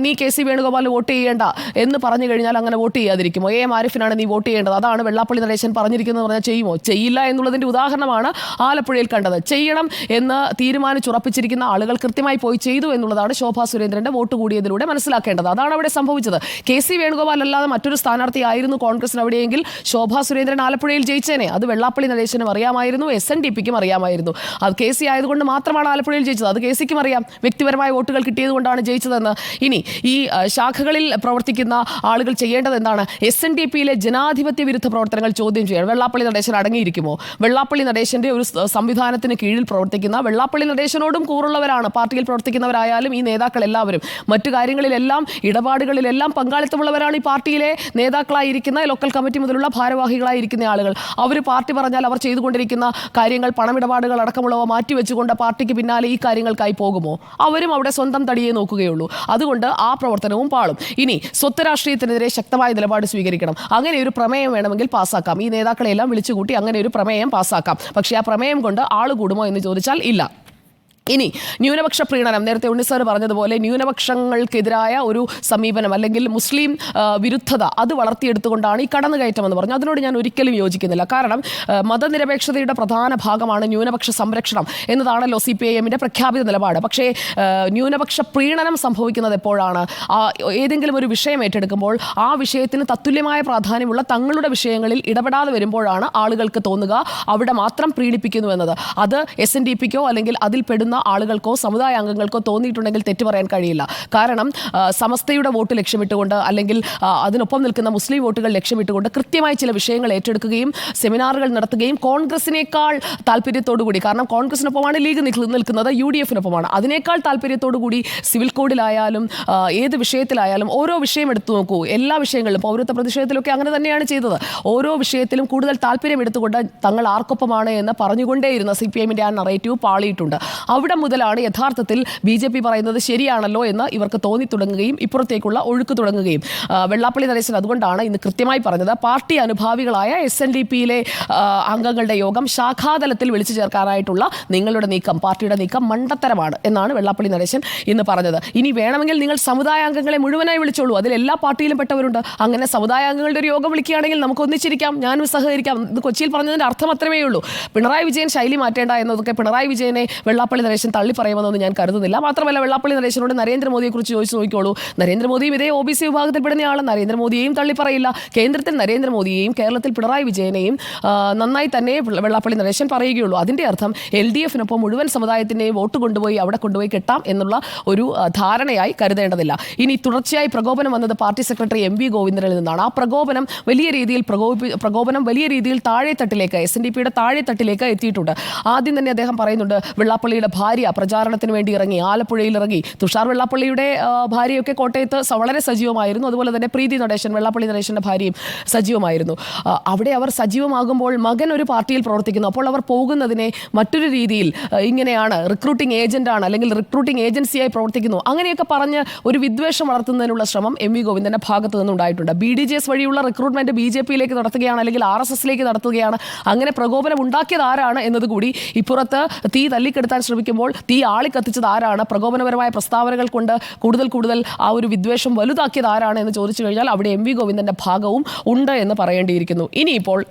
നീ KC വേണുഗോപാലിന് വോട്ട് ചെയ്യേണ്ട എന്ന് പറഞ്ഞു കഴിഞ്ഞാൽ അങ്ങനെ വോട്ട് ചെയ്യാതിരിക്കുമോ? AM ആരിഫിനാണ് നീ വോട്ട് ചെയ്യേണ്ടത്, അതാണ് വെള്ളാപ്പള്ളി നടേശൻ പറഞ്ഞിരിക്കുന്നത് പറഞ്ഞാൽ ചെയ്യുമോ? ചെയ്യില്ല എന്നുള്ളതിന്റെ ഉദാഹരണമാണ് ആലപ്പുഴയിൽ കണ്ടത്. ചെയ്യണം എന്ന് തീരുമാനിച്ചുറപ്പിച്ചിരിക്കുന്ന ആളുകൾ കൃത്യമായി പോയി ചെയ്തു എന്നുള്ളതാണ് ശോഭാ സുരേന്ദ്രന്റെ വോട്ട് കൂടിയതിലൂടെ മനസ്സിലാക്കേണ്ടത്. അതാണ് അവിടെ സംഭവിച്ചത്. KC വേണുഗോപാൽ അല്ലാതെ മറ്റൊരു സ്ഥാനാർത്ഥിയായിരുന്നു കോൺഗ്രസിന് അവിടെയെങ്കിൽ ശോഭാ സുരേന്ദ്രൻ ആലപ്പുഴയിൽ ജയിച്ചേനെ. അത് വെള്ളാപ്പള്ളി നടേശനും അറിയാമായിരുന്നു, SNDPക്കും അറിയാമായിരുന്നു. അത് KC ആയതുകൊണ്ട് മാത്രമാണ് ആലപ്പുഴയിൽ ജയിച്ചത്. അത് KCക്കും അറിയാം വ്യക്തിപരമായ വോട്ടുകൾ കിട്ടിയതുകൊണ്ടാണ് ജയിച്ചതെന്ന്. ഇനി ഈ ശാഖകളിൽ പ്രവർത്തിക്കുന്ന ആളുകൾ ചെയ്യേണ്ടത് എന്താണ്? SNDPയിലെ ജനാധിപത്യ വിരുദ്ധ പ്രവർത്തനങ്ങൾ ചോദ്യം ചെയ്യണം. വെള്ളാപ്പള്ളി നടേശൻ അടങ്ങിയിരിക്കുമോ? വെള്ളാപ്പള്ളി നടേശന്റെ ഒരു സംവിധാനത്തിന് കീഴിൽ പ്രവർത്തിക്കുന്ന, വെള്ളാപ്പള്ളി നടേശനോടും കൂറുള്ളവരാണ് പാർട്ടിയിൽ പ്രവർത്തിക്കുന്നവരായാലും ഈ നേതാക്കൾ എല്ലാവരും. മറ്റു കാര്യങ്ങളിലെല്ലാം ഇടപാടുകളിലെല്ലാം പങ്കാളിത്തമുള്ളവരാണ് ഈ പാർട്ടിയിലെ നേതാക്കളായിരിക്കുന്ന ലോക്കൽ കമ്മിറ്റി മുതലുള്ള ഭാരവാഹികളായിരിക്കുന്ന ആളുകൾ. അവർ പാർട്ടി പറഞ്ഞാൽ അവർ ചെയ്തുകൊണ്ടിരിക്കുന്ന കാര്യങ്ങൾ, പണമിടപാടുകൾ അടക്കമുള്ളവ മാറ്റിവെച്ചുകൊണ്ട് പാർട്ടിക്ക് പിന്നാലെ ഈ കാര്യങ്ങൾക്കായി പോകുമോ? അവരും അവിടെ സ്വന്തം തടിയെ നോക്കുകയുള്ളൂ. അതുകൊണ്ട് ആ പ്രവർത്തനവും പാളും. ഇനി സ്വത്ത് രാഷ്ട്രീയത്തിനെതിരെ ശക്തമായ നിലപാട് സ്വീകരിക്കണം. അങ്ങനെ ഒരു പ്രമേയം വേണമെങ്കിൽ പാസ്സാക്കാം. ഈ നേതാക്കളെല്ലാം വിളിച്ചുകൂട്ടി അങ്ങനെ ഒരു പ്രമേയം പാസ്സാക്കാം. പക്ഷേ ആ പ്രമേയം കൊണ്ട് ആൾ കൂടുമോ എന്ന് ചോദിച്ചാൽ ഇല്ല. ഇനി ന്യൂനപക്ഷ പ്രീണനം, നേരത്തെ ഉണ്ണിസാർ പറഞ്ഞതുപോലെ ന്യൂനപക്ഷങ്ങൾക്കെതിരായ ഒരു സമീപനം അല്ലെങ്കിൽ മുസ്ലിം വിരുദ്ധത അത് വളർത്തിയെടുത്തുകൊണ്ടാണ് ഈ കടന്നുകയറ്റം എന്ന് പറഞ്ഞു. അതിനോട് ഞാൻ ഒരിക്കലും യോജിക്കുന്നില്ല. കാരണം മതനിരപേക്ഷതയുടെ പ്രധാന ഭാഗമാണ് ന്യൂനപക്ഷ സംരക്ഷണം എന്നതാണല്ലോ CPIMന്റെ പ്രഖ്യാപിത നിലപാട്. പക്ഷേ ന്യൂനപക്ഷ പ്രീണനം സംഭവിക്കുന്നത് എപ്പോഴാണ്? ഏതെങ്കിലും ഒരു വിഷയം ഏറ്റെടുക്കുമ്പോൾ ആ വിഷയത്തിന് തത്തുല്യമായ പ്രാധാന്യമുള്ള തങ്ങളുടെ വിഷയങ്ങളിൽ ഇടപെടാതെ വരുമ്പോഴാണ് ആളുകൾക്ക് തോന്നുക അവിടെ മാത്രം പ്രീണിപ്പിക്കുന്നു എന്നത്. അത് SNDPക്കോ അല്ലെങ്കിൽ അതിൽ പെടുന്ന ആളുകൾക്കോ സമുദായ അംഗങ്ങൾക്കോ തോന്നിയിട്ടുണ്ടെങ്കിൽ തെറ്റു പറയാൻ കഴിയില്ല. കാരണം സമസ്തയുടെ വോട്ട് ലക്ഷ്യമിട്ടുകൊണ്ട് അല്ലെങ്കിൽ അതിനൊപ്പം നിൽക്കുന്ന മുസ്ലിം വോട്ടുകൾ ലക്ഷ്യമിട്ടുകൊണ്ട് കൃത്യമായി ചില വിഷയങ്ങൾ ഏറ്റെടുക്കുകയും സെമിനാറുകൾ നടത്തുകയും കോൺഗ്രസിനേക്കാൾ താല്പര്യത്തോടുകൂടി, കാരണം കോൺഗ്രസിനൊപ്പമാണ് ലീഗ് നിൽക്കുന്നത്, UDFനൊപ്പമാണ്, അതിനേക്കാൾ താല്പര്യത്തോടുകൂടി സിവിൽ കോഡിലായാലും ഏത് വിഷയത്തിലായാലും ഓരോ വിഷയം എടുത്തു നോക്കൂ. എല്ലാ വിഷയങ്ങളിലും പൗരത്വ പ്രതിഷേധത്തിലൊക്കെ അങ്ങനെ തന്നെയാണ് ചെയ്തത്. ഓരോ വിഷയത്തിലും കൂടുതൽ താല്പര്യം എടുത്തുകൊണ്ട് തങ്ങൾ ആർക്കൊപ്പമാണ് എന്ന് പറഞ്ഞുകൊണ്ടേയിരുന്ന CPIMന്റെ ആ നറേറ്റീവ് പാളിയിട്ടുണ്ട്. അവിടെ മുതലാണ് യഥാർത്ഥത്തിൽ BJP പറയുന്നത് ശരിയാണല്ലോ എന്ന് ഇവർക്ക് തോന്നി തുടങ്ങുകയും ഇപ്പുറത്തേക്കുള്ള ഒഴുക്ക് തുടങ്ങുകയും. വെള്ളാപ്പള്ളി നടേശൻ അതുകൊണ്ടാണ് ഇന്ന് കൃത്യമായി പറഞ്ഞത് പാർട്ടി അനുഭാവികളായ SNDPയിലെ അംഗങ്ങളുടെ യോഗം ശാഖാതലത്തിൽ വിളിച്ചു ചേർക്കാനായിട്ടുള്ള നിങ്ങളുടെ നീക്കം, പാർട്ടിയുടെ നീക്കം മണ്ടത്തരമാണ് എന്നാണ് വെള്ളാപ്പള്ളി നടേശൻ ഇന്ന് പറഞ്ഞത്. ഇനി വേണമെങ്കിൽ നിങ്ങൾ സമുദായ അംഗങ്ങളെ മുഴുവനായി വിളിച്ചോളൂ, അതിൽ എല്ലാ പാർട്ടിയിലും പെട്ടവരുണ്ട്. അങ്ങനെ സമുദായ അംഗങ്ങളുടെ ഒരു യോഗം വിളിക്കുകയാണെങ്കിൽ നമുക്ക് ഒന്നിച്ചിരിക്കാം, ഞാനും സഹകരിക്കാം. ഇത് കൊച്ചിയിൽ പറഞ്ഞതിൻ്റെ അർത്ഥം അത്രമേ ഉള്ളൂ. പിണറായി വിജയൻ ശൈലി മാറ്റേണ്ട എന്നതൊക്കെ പിണറായി വിജയനെ വെള്ളാപ്പള്ളി നടേശൻ തള്ളി പറയുമെന്നൊന്നും ഞാൻ കരുതുന്നില്ല. മാത്രമല്ല വെള്ളാപ്പള്ളി നടേശനോട് നരേന്ദ്രമോദിയെക്കുറിച്ച് ചോദിച്ചു നോക്കിക്കോളൂ. നരേന്ദ്രമോദിയും ഇതേ OBC വിഭാഗത്തിൽപ്പെടുന്നയാൾ. നരേന്ദ്രമോദിയെയും തള്ളിപ്പറയില്ല. കേന്ദ്രത്തിൽ നരേന്ദ്രമോദിയെയും കേരളത്തിൽ പിണറായി വിജയനെയും നന്നായി തന്നെ വെള്ളാപ്പള്ളി നടേശൻ പറയുകയുള്ളൂ. അതിൻ്റെ അർത്ഥം LDFനൊപ്പം മുഴുവൻ സമുദായത്തിൻ്റെയും വോട്ട് കൊണ്ടുപോയി അവിടെ കൊണ്ടുപോയി കെട്ടാം എന്നുള്ള ഒരു ധാരണയായി കരുതേണ്ടതില്ല. ഇനി തുടർച്ചയായി പ്രകോപനം വന്നത് പാർട്ടി സെക്രട്ടറി MV ഗോവിന്ദനിൽ നിന്നാണ്. ആ പ്രകോപനം വലിയ രീതിയിൽ താഴെത്തട്ടിലേക്ക്, SNDPയുടെ താഴെത്തട്ടിലേക്ക് എത്തിയിട്ടുണ്ട്. ആദ്യം തന്നെ അദ്ദേഹം പറയുന്നുണ്ട് വെള്ളാപ്പള്ളിയുടെ ഭാര്യ പ്രചാരണത്തിന് വേണ്ടി ഇറങ്ങി, ആലപ്പുഴയിൽ ഇറങ്ങി. തുഷാർ വെള്ളാപ്പള്ളിയുടെ ഭാര്യയൊക്കെ കോട്ടയത്ത് വളരെ സജീവമായിരുന്നു. അതുപോലെ തന്നെ പ്രീതി നടേശൻ, വെള്ളാപ്പള്ളി നടേശൻ്റെ ഭാര്യയും സജീവമായിരുന്നു. അവിടെ അവർ സജീവമാകുമ്പോൾ മകൻ ഒരു പാർട്ടിയിൽ പ്രവർത്തിക്കുന്നു. അപ്പോൾ അവർ പോകുന്നതിനെ മറ്റൊരു രീതിയിൽ ഇങ്ങനെയാണ്, റിക്രൂട്ടിംഗ് ഏജന്റാണ് അല്ലെങ്കിൽ റിക്രൂട്ടിംഗ് ഏജൻസിയായി പ്രവർത്തിക്കുന്നു, അങ്ങനെയൊക്കെ പറഞ്ഞ് ഒരു വിദ്വേഷം വളർത്തുന്നതിനുള്ള ശ്രമം എം വി ഗോവിന്ദന്റെ ഭാഗത്തു നിന്നുണ്ടായിട്ടുണ്ട്. BDJS വഴിയുള്ള റിക്രൂട്ട്മെന്റ് BJPയിലേക്ക് നടത്തുകയാണ് അല്ലെങ്കിൽ RSSലേക്ക് നടത്തുകയാണ്. അങ്ങനെ പ്രകോപനം ഉണ്ടാക്കിയത് ആരാണ് എന്നതുകൂടി ഇപ്പുറത്ത് തീ തല്ലിക്കെടുത്താൻ ശ്രമിക്കുമ്പോൾ തീ ആളിക്കത്തിച്ചത് ആരാണ്, പ്രകോപനപരമായ പ്രസ്താവനകൾ കൊണ്ട് കൂടുതൽ ആ ഒരു വിദ്വേഷം വലുതാക്കിയത് ആരാണ് എന്ന് ചോദിച്ചു കഴിഞ്ഞാൽ അവിടെ എം വി ഗോവിന്ദന്റെ ഭാഗവും ഉണ്ട് എന്ന് പറയേണ്ടിയിരിക്കുന്നു. ഇനിയിപ്പോൾ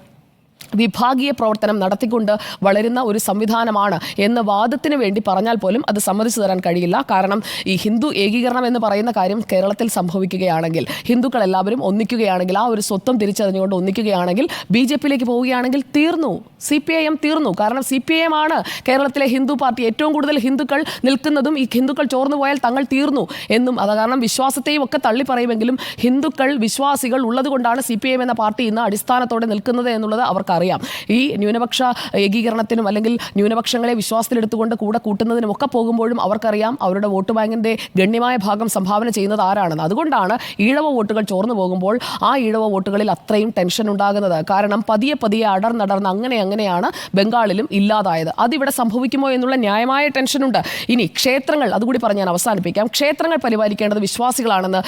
വിഭാഗീയ പ്രവർത്തനം നടത്തിക്കൊണ്ട് വളരുന്ന ഒരു സംവിധാനമാണ് എന്ന വാദത്തിന് വേണ്ടി പറഞ്ഞാൽ പോലും അത് സമ്മതിച്ചു തരാൻ കഴിയില്ല. കാരണം ഈ ഹിന്ദു ഏകീകരണം എന്ന് പറയുന്ന കാര്യം കേരളത്തിൽ സംഭവിക്കുകയാണെങ്കിൽ, ഹിന്ദുക്കൾ എല്ലാവരും ഒന്നിക്കുകയാണെങ്കിൽ, ആ ഒരു സ്വത്വം തിരിച്ചറിഞ്ഞുകൊണ്ട് ഒന്നിക്കുകയാണെങ്കിൽ, BJPയിലേക്ക് പോവുകയാണെങ്കിൽ തീർന്നു, CPIM തീർന്നു. കാരണം CPIM ആണ് കേരളത്തിലെ ഹിന്ദു പാർട്ടി. ഏറ്റവും കൂടുതൽ ഹിന്ദുക്കൾ നിൽക്കുന്നതും ഈ ഹിന്ദുക്കൾ ചോർന്നു പോയാൽ തങ്ങൾ തീർന്നു എന്നും, അത് കാരണം വിശ്വാസത്തെയും ഒക്കെ തള്ളി പറയുമെങ്കിലും ഹിന്ദുക്കൾ വിശ്വാസികൾ ഉള്ളത് കൊണ്ടാണ് CPIM എന്ന പാർട്ടി ഇന്ന് അടിസ്ഥാനത്തോടെ നിൽക്കുന്നത് എന്നുള്ളത് അവർക്ക് അറിയാം. ഈ ന്യൂനപക്ഷ ഏകീകരണത്തിനും അല്ലെങ്കിൽ ന്യൂനപക്ഷങ്ങളെ വിശ്വാസത്തിലെടുത്തുകൊണ്ട് കൂടെ കൂട്ടുന്നതിനും ഒക്കെ പോകുമ്പോഴും അവർക്കറിയാം അവരുടെ വോട്ട് ബാങ്കിന്റെ ഗണ്യമായ ഭാഗം സംഭാവന ചെയ്യുന്നത് ആരാണെന്ന്. അതുകൊണ്ടാണ് ഈഴവ വോട്ടുകൾ ചോർന്നു പോകുമ്പോൾ ആ ഈഴവ വോട്ടുകളിൽ അത്രയും ടെൻഷൻ ഉണ്ടാകുന്നത്. കാരണം പതിയെ അടർന്നടർന്ന് അങ്ങനെയാണ് ബംഗാളിലും ഇല്ലാതായത്. അതിവിടെ സംഭവിക്കുമോ എന്നുള്ള ന്യായമായ ടെൻഷനുണ്ട്. ഇനി ക്ഷേത്രങ്ങൾ, അതുകൂടി പറഞ്ഞ് ഞാൻ അവസാനിപ്പിക്കാം. ക്ഷേത്രങ്ങൾ പരിപാലിക്കേണ്ടത് വിശ്വാസികളാണെന്ന്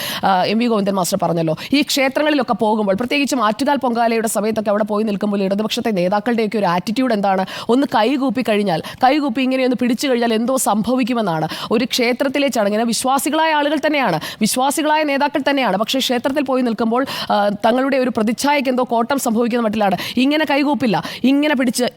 എം വി ഗോവിന്ദൻ മാസ്റ്റർ പറഞ്ഞല്ലോ. ഈ ക്ഷേത്രങ്ങളിലൊക്കെ പോകുമ്പോൾ, പ്രത്യേകിച്ചും ആറ്റുകാൽ പൊങ്കാലയുടെ സമയത്തൊക്കെ അവിടെ പോയി നിൽക്കുമ്പോൾ ഇടതുപക്ഷത്തെ നേതാക്കളുടെയൊക്കെ ഒരു ആറ്റിറ്റ്യൂഡ് എന്താണ്? ഒന്ന് കൈകൂപ്പി ഇങ്ങനെ ഒന്ന് പിടിച്ചു കഴിഞ്ഞാൽ എന്തോ സംഭവിക്കുമെന്നാണ്. ഒരു ക്ഷേത്രത്തിലെ ചടങ്ങിന് വിശ്വാസികളായ ആളുകൾ തന്നെയാണ്, വിശ്വാസികളായ നേതാക്കൾ തന്നെയാണ്. പക്ഷേ ക്ഷേത്രത്തിൽ പോയി നിൽക്കുമ്പോൾ തങ്ങളുടെ ഒരു പ്രതിച്ഛായക്ക് എന്തോ കോട്ടം സംഭവിക്കുന്ന മട്ടിലാണ്. ഇങ്ങനെ കൈകൂപ്പില്ല,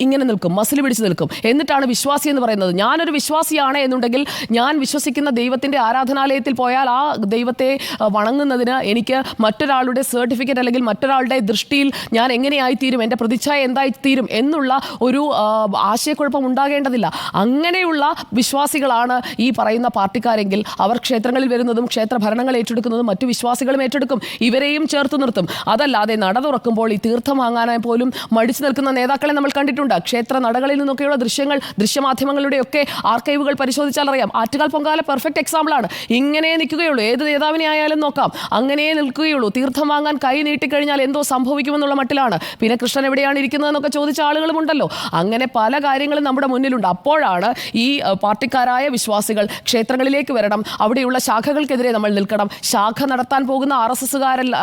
ഇങ്ങനെ നിൽക്കും, മസിൽ പിടിച്ച് നിൽക്കും. എന്നിട്ടാണ് വിശ്വാസി എന്ന് പറയുന്നത്. ഞാനൊരു വിശ്വാസിയാണ് എന്നുണ്ടെങ്കിൽ ഞാൻ വിശ്വസിക്കുന്ന ദൈവത്തിൻ്റെ ആരാധനാലയത്തിൽ പോയാൽ ആ ദൈവത്തെ വണങ്ങുന്നതിന് എനിക്ക് മറ്റൊരാളുടെ സർട്ടിഫിക്കറ്റ് അല്ലെങ്കിൽ മറ്റൊരാളുടെ ദൃഷ്ടിയിൽ ഞാൻ എങ്ങനെയായിത്തീരും, എൻ്റെ പ്രതിച്ഛായ എന്തായിത്തീരും എന്നുള്ള ഒരു ആശയക്കുഴപ്പം ഉണ്ടാകേണ്ടതില്ല. അങ്ങനെയുള്ള വിശ്വാസികളാണ് ഈ പറയുന്ന പാർട്ടിക്കാരെങ്കിൽ അവർ ക്ഷേത്രങ്ങളിൽ വരുന്നതും ക്ഷേത്ര ഭരണങ്ങൾ ഏറ്റെടുക്കുന്നതും മറ്റു വിശ്വാസികളും ഏറ്റെടുക്കും, ഇവരെയും ചേർത്ത് നിർത്തും. അതല്ലാതെ നട തുറക്കുമ്പോൾ ഈ തീർത്ഥം വാങ്ങാനായി പോലും മടിച്ചു നിൽക്കുന്ന നേതാക്കളെ നമ്മൾ കണ്ടിട്ടുണ്ട്. ക്ഷേത്ര നടകളിൽ നിന്നൊക്കെയുള്ള ദൃശ്യങ്ങൾ ദൃശ്യമാധ്യമങ്ങളുടെയൊക്കെ ആർക്കൈവുകൾ പരിശോധിച്ചാൽ അറിയാം. ആറ്റുകാൽ പൊങ്കാല പെർഫെക്റ്റ് എക്സാമ്പിളാണ്. ഇങ്ങനെ നിൽക്കുകയുള്ളൂ, ഏത് നേതാവിനെ ആയാലും നോക്കാം, അങ്ങനെ നിൽക്കുകയുള്ളൂ. തീർത്ഥം വാങ്ങാൻ കൈ നീട്ടിക്കഴിഞ്ഞാൽ എന്തോ സംഭവിക്കുമെന്നുള്ള മട്ടിലാണ്. പിന്നെ കൃഷ്ണൻ എവിടെയാണ് ഇരിക്കുന്നതെന്നൊക്കെ ചോദിച്ച ആളുകളുമുണ്ടല്ലോ. അങ്ങനെ പല കാര്യങ്ങളും നമ്മുടെ മുന്നിലുണ്ട്. അപ്പോഴാണ് ഈ പാർട്ടിക്കാരായ വിശ്വാസികൾ ക്ഷേത്രങ്ങളിലേക്ക് വരണം, അവിടെയുള്ള ശാഖകൾക്കെതിരെ നമ്മൾ നിൽക്കണം. ശാഖ നടത്താൻ പോകുന്ന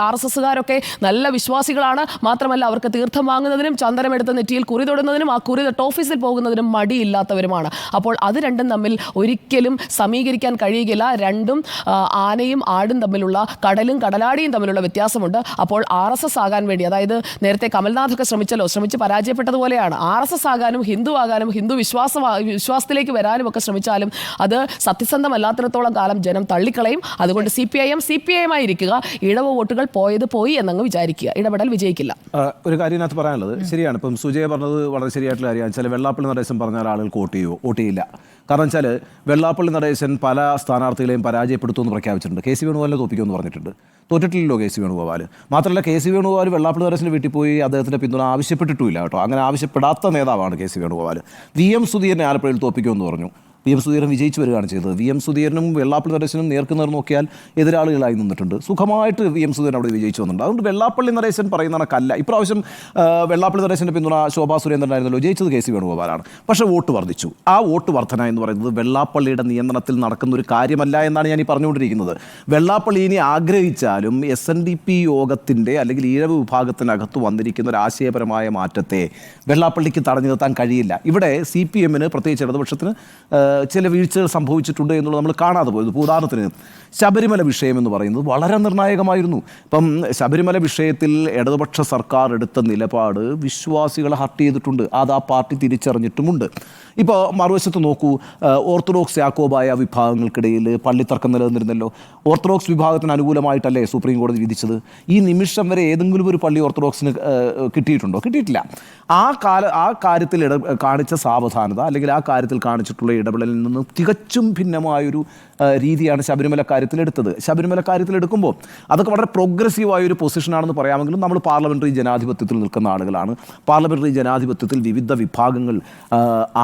RSSകാരൊക്കെ നല്ല വിശ്വാസികളാണ്. മാത്രമല്ല അവർക്ക് തീർത്ഥം വാങ്ങുന്നതിനും ചന്ദനമെടുത്ത് നെറ്റിയിൽ കുറി തൊടുന്നതിനും ആ കുറി തൊട്ട് ഓഫീസിൽ പോകുന്നതിനും മടിയില്ലാത്തവരുമാണ്. അപ്പോൾ അത് രണ്ടും തമ്മിൽ ഒരിക്കലും സമീകരിക്കാൻ കഴിയുകയില്ല. രണ്ടും ആനയും ആടും തമ്മിലുള്ള, കടലും കടലാടിയും തമ്മിലുള്ള വ്യത്യാസമുണ്ട്. അപ്പോൾ RSS ആകാൻ വേണ്ടി, അതായത് നേരത്തെ കമൽനാഥൊക്കെ ശ്രമിച്ച് പരാജയപ്പെട്ടതുപോലെയാണ്. RSS ആകാനും ഹിന്ദു ആകാനും ഹിന്ദു വിശ്വാസത്തിലേക്ക് വരാനും ഒക്കെ ശ്രമിച്ചാലും അത് സത്യസന്ധമല്ലാത്തിടത്തോളം കാലം ജനം തള്ളിക്കളയും. അതുകൊണ്ട് CPIM ആയിരിക്കുക. ഇടവ വോട്ടുകൾ പോയത് പോയി എന്നങ്ങ് വിചാരിക്കുക. ഇടപെടൽ വിജയിക്കില്ല. ഒരു കാര്യം ഇതിനകത്ത് പറയാനുള്ളത് ശരിയാണ്. ഇപ്പം സുജയ പറഞ്ഞത് വളരെ ശരിയായിട്ടുള്ള കാര്യമാണ്. ചില വെള്ളാപ്പള്ളി നടേശൻ പറഞ്ഞാൽ ആളുകൾക്ക് വോട്ട് ചെയ്യില്ല. കാരണം വെച്ചാൽ വെള്ളാപ്പള്ളി നടേശൻ പല സ്ഥാനാർത്ഥികളെയും പരാജയപ്പെടുത്തുമെന്ന് പ്രഖ്യാപിച്ചിട്ടുണ്ട്. KC വേണുഗോപാലിനെ തോപ്പിക്കുമെന്ന് പറഞ്ഞിട്ടുണ്ട്. തോറ്റിട്ടില്ലല്ലോ KC വേണുഗോപാൽ. മാത്രമല്ല KC വേണുഗോപാൽ വെള്ളാപ്പള്ളി നടേശൻ്റെ വീട്ടിൽ പോയി അദ്ദേഹത്തിൻ്റെ പിന്തുണ ആവശ്യപ്പെട്ടിട്ടുമില്ല കേട്ടോ. അങ്ങനെ ആവശ്യപ്പെടാത്ത നേതാവാണ് KC വേണുഗോപാൽ. VM സുധീരനെ ആലപ്പുഴയിൽ തോപ്പിക്കുമെന്ന് പറഞ്ഞു. VM സുധീരൻ വിജയിച്ചു വരികയാണ് ചെയ്തത്. VM സുധീരനും വെള്ളാപ്പള്ളി നടേശനും നേർക്കുനേർ നോക്കിയാൽ എതിരാളികളായി നിന്നിട്ടുണ്ട്. സുഖമായിട്ട് VM സുധീരൻ അവിടെ വിജയിച്ചു വന്നിട്ടുണ്ട്. അതുകൊണ്ട് വെള്ളാപ്പള്ളി നടേശൻ പറയുന്ന കണക്കല്ല. ഇപ്രാവശ്യം വെള്ളാപ്പള്ളി നടേശൻ്റെ പിന്തുണ ശോഭാ സുരേന്ദ്രനായിരുന്നല്ലോ, ജയിച്ചത് KC വേണുഗോപാലാണ്. പക്ഷേ വോട്ട് വർദ്ധിച്ചു. ആ വോട്ട് വർധന എന്ന് പറയുന്നത് വെള്ളാപ്പള്ളിയുടെ നിയന്ത്രണത്തിൽ നടക്കുന്ന ഒരു കാര്യമല്ല എന്നാണ് ഞാൻ ഈ പറഞ്ഞുകൊണ്ടിരിക്കുന്നത്. വെള്ളാപ്പള്ളി ഇനി ആഗ്രഹിച്ചാലും SNDP യോഗത്തിൻ്റെ അല്ലെങ്കിൽ ഈഴവ വിഭാഗത്തിനകത്ത് വന്നിരിക്കുന്ന ഒരു ആശയപരമായ മാറ്റത്തെ വെള്ളാപ്പള്ളിക്ക് തടഞ്ഞു നിർത്താൻ കഴിയില്ല. ഇവിടെ CPMന് പ്രത്യേകിച്ച് ഇടതുപക്ഷത്തിന് ചില വീഴ്ചകൾ സംഭവിച്ചിട്ടുണ്ട് എന്നുള്ളത് നമ്മൾ കാണാതെ പോയത്. ഇപ്പോൾ ഉദാഹരണത്തിന് ശബരിമല വിഷയം എന്ന് പറയുന്നത് വളരെ നിർണായകമായിരുന്നു. ഇപ്പം ശബരിമല വിഷയത്തിൽ ഇടതുപക്ഷ സർക്കാർ എടുത്ത നിലപാട് വിശ്വാസികളെ ഹർട്ട് ചെയ്തിട്ടുണ്ട്. അത് ആ പാർട്ടി തിരിച്ചറിഞ്ഞിട്ടുമുണ്ട്. ഇപ്പോൾ മറുവശത്ത് നോക്കൂ, ഓർത്തഡോക്സ് യാക്കോബായ വിഭാഗങ്ങൾക്കിടയിൽ പള്ളിത്തർക്കം നിലനിന്നിരുന്നല്ലോ. ഓർത്തഡോക്സ് വിഭാഗത്തിന് അനുകൂലമായിട്ടല്ലേ സുപ്രീം കോടതി വിധിച്ചത്? ഈ നിമിഷം വരെ ഏതെങ്കിലും ഒരു പള്ളി ഓർത്തഡോക്സിന് കിട്ടിയിട്ടുണ്ടോ? കിട്ടിയിട്ടില്ല. ആ കാര്യത്തിൽ കാണിച്ച സാവധാനത അല്ലെങ്കിൽ ആ കാര്യത്തിൽ കാണിച്ചിട്ടുള്ള ഇടപെടൽ ഇടപെടലിൽ നിന്ന് തികച്ചും ഭിന്നമായൊരു രീതിയാണ് ശബരിമല കാര്യത്തിലെടുത്തത്. ശബരിമല കാര്യത്തിലെടുക്കുമ്പോൾ അതൊക്കെ വളരെ പ്രോഗ്രസീവായൊരു പൊസിഷനാണെന്ന് പറയാമെങ്കിലും നമ്മൾ പാർലമെൻ്ററി ജനാധിപത്യത്തിൽ നിൽക്കുന്ന ആളുകളാണ്. പാർലമെൻ്ററി ജനാധിപത്യത്തിൽ വിവിധ വിഭാഗങ്ങൾ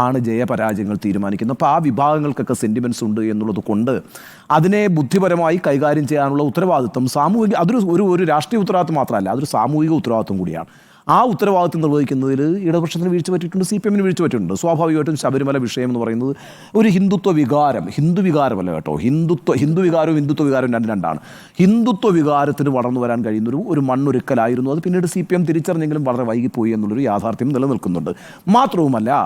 ആണ് ജയപരാജയങ്ങൾ തീരുമാനിക്കുന്നത്. അപ്പോൾ ആ വിഭാഗങ്ങൾക്കൊക്കെ സെൻറ്റിമെൻറ്റ്സ് ഉണ്ട് എന്നുള്ളത് കൊണ്ട് അതിനെ ബുദ്ധിപരമായി കൈകാര്യം ചെയ്യാനുള്ള ഉത്തരവാദിത്വം അതൊരു ഒരു രാഷ്ട്രീയ ഉത്തരവാദിത്വം മാത്രമല്ല, അതൊരു സാമൂഹിക ഉത്തരവാദിത്വം കൂടിയാണ്. ആ ഉത്തരവാദിത്വം നിർവഹിക്കുന്നതിൽ ഇടതുപക്ഷത്തിന് വീഴ്ച പറ്റിയിട്ടുണ്ട്, CPM-ന് വീഴ്ച പറ്റിയിട്ടുണ്ട്. സ്വാഭാവികമായിട്ടും ശബരിമല വിഷയം എന്ന് പറയുന്നത് ഒരു ഹിന്ദു വികാരമല്ല കേട്ടോ. ഹിന്ദു വികാരവും രണ്ടാണ്. ഹിന്ദുത്വ വികാരത്തിന് വളർന്നു വരാൻ കഴിയുന്നൊരു ഒരു മണ്ണൊരുക്കലായിരുന്നു അത്. പിന്നീട് CPM തിരിച്ചറിഞ്ഞെങ്കിലും വളരെ വൈകിപ്പോയി എന്നുള്ളൊരു യാഥാർത്ഥ്യം നിലനിൽക്കുന്നുണ്ട്. മാത്രവുമല്ല,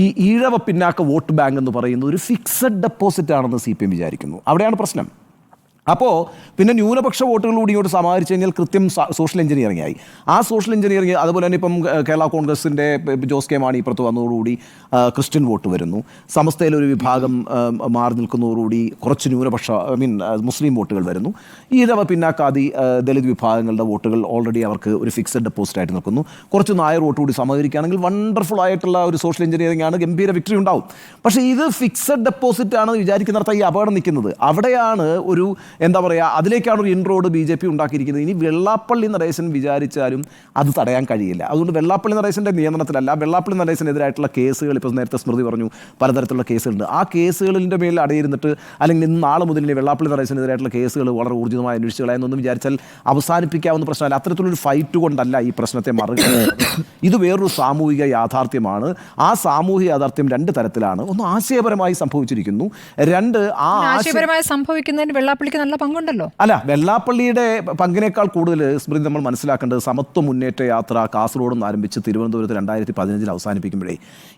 ഈ ഈഴവ പിന്നാക്ക വോട്ട് ബാങ്ക് എന്ന് പറയുന്നത് ഒരു ഫിക്സഡ് ഡെപ്പോസിറ്റ് ആണെന്ന് CPM വിചാരിക്കുന്നു. അവിടെയാണ് പ്രശ്നം. അപ്പോൾ പിന്നെ ന്യൂനപക്ഷ വോട്ടുകളൂടി ഇങ്ങോട്ട് സമാഹരിച്ച് കഴിഞ്ഞാൽ കൃത്യം സോഷ്യൽ എഞ്ചിനീയറിംഗ് ആയി. ആ സോഷ്യൽ എഞ്ചിനീയറിംഗ് അതുപോലെ തന്നെ ഇപ്പം കേരള കോൺഗ്രസിൻ്റെ ജോസ് കെ മാണി ഇപ്പുറത്ത് വന്നതോടുകൂടി ക്രിസ്ത്യൻ വോട്ട് വരുന്നു. സമസ്തയിലൊരു വിഭാഗം മാറി നിൽക്കുന്നതോടുകൂടി കുറച്ച് മുസ്ലിം വോട്ടുകൾ വരുന്നു. ഈഴവ പിന്നാക്കാതി ദലിത് വിഭാഗങ്ങളുടെ വോട്ടുകൾ ഓൾറെഡി അവർക്ക് ഒരു ഫിക്സഡ് ഡെപ്പോസിറ്റ് ആയിട്ട് നിൽക്കുന്നു. കുറച്ച് നായർ വോട്ട് കൂടി സമാഹരിക്കുകയാണെങ്കിൽ വണ്ടർഫുൾ ആയിട്ടുള്ള ഒരു സോഷ്യൽ എഞ്ചിനീയറിംഗ് ആണ്, ഗംഭീര വിക്ടറി ഉണ്ടാവും. പക്ഷേ ഇത് ഫിക്സഡ് ഡെപ്പോസിറ്റ് ആണ് വിചാരിക്കുന്നിടത്ത് ഈ അപകടം നിൽക്കുന്നത്. അവിടെയാണ് ഒരു എന്താ പറയുക, അതിലേക്കാണ് ഒരു ഇൻറോഡ് BJP ഉണ്ടാക്കിയിരിക്കുന്നത്. ഇനി വെള്ളാപ്പള്ളി നടേശൻ വിചാരിച്ചാലും അത് തടയാൻ കഴിയില്ല. അതുകൊണ്ട് വെള്ളാപ്പള്ളി നടേശൻ്റെ നിയന്ത്രണത്തിലല്ല, വെള്ളാപ്പള്ളി നടേശനെതിരായിട്ടുള്ള കേസുകൾ ഇപ്പോൾ നേരത്തെ സ്മൃതി പറഞ്ഞു പലതരത്തിലുള്ള കേസുകളുണ്ട്. ആ കേസുകളിൻ്റെ മേലിൽ അടയിരുന്നിട്ട് അല്ലെങ്കിൽ ഇന്ന് നാളെ മുതൽ ഇനി വെള്ളാപ്പള്ളി നടേശനെതിരായിട്ടുള്ള കേസുകൾ വളരെ ഊർജിതമായി അന്വേഷിച്ച് കളയാമെന്നൊന്നും വിചാരിച്ചാൽ അവസാനിപ്പിക്കാവുന്ന പ്രശ്നമല്ല. അത്തരത്തിലൊരു ഫൈറ്റ് കൊണ്ടല്ല ഈ പ്രശ്നത്തെ മറികടക്കുന്നത്. ഇത് വേറൊരു സാമൂഹിക യാഥാർത്ഥ്യമാണ്. ആ സാമൂഹിക യാഥാർത്ഥ്യം രണ്ട് തരത്തിലാണ്. ഒന്ന് ആശയപരമായി സംഭവിച്ചിരിക്കുന്നു, രണ്ട് ആശയപരമായി സംഭവിക്കുന്നതിന് വെള്ളാപ്പള്ളിക്ക് നല്ല പങ്കുണ്ടല്ലോ. അല്ല, വെള്ളാപ്പള്ളിയുടെ പങ്കിനേക്കാൾ കൂടുതൽ സ്മൃതി നമ്മൾ മനസ്സിലാക്കേണ്ടത് സമത്വ മുന്നേറ്റ യാത്ര കാസർഗോഡ് നിന്ന് ആരംഭിച്ച് തിരുവനന്തപുരത്ത് 2015 അവസാനിപ്പിക്കുമ്പോഴേ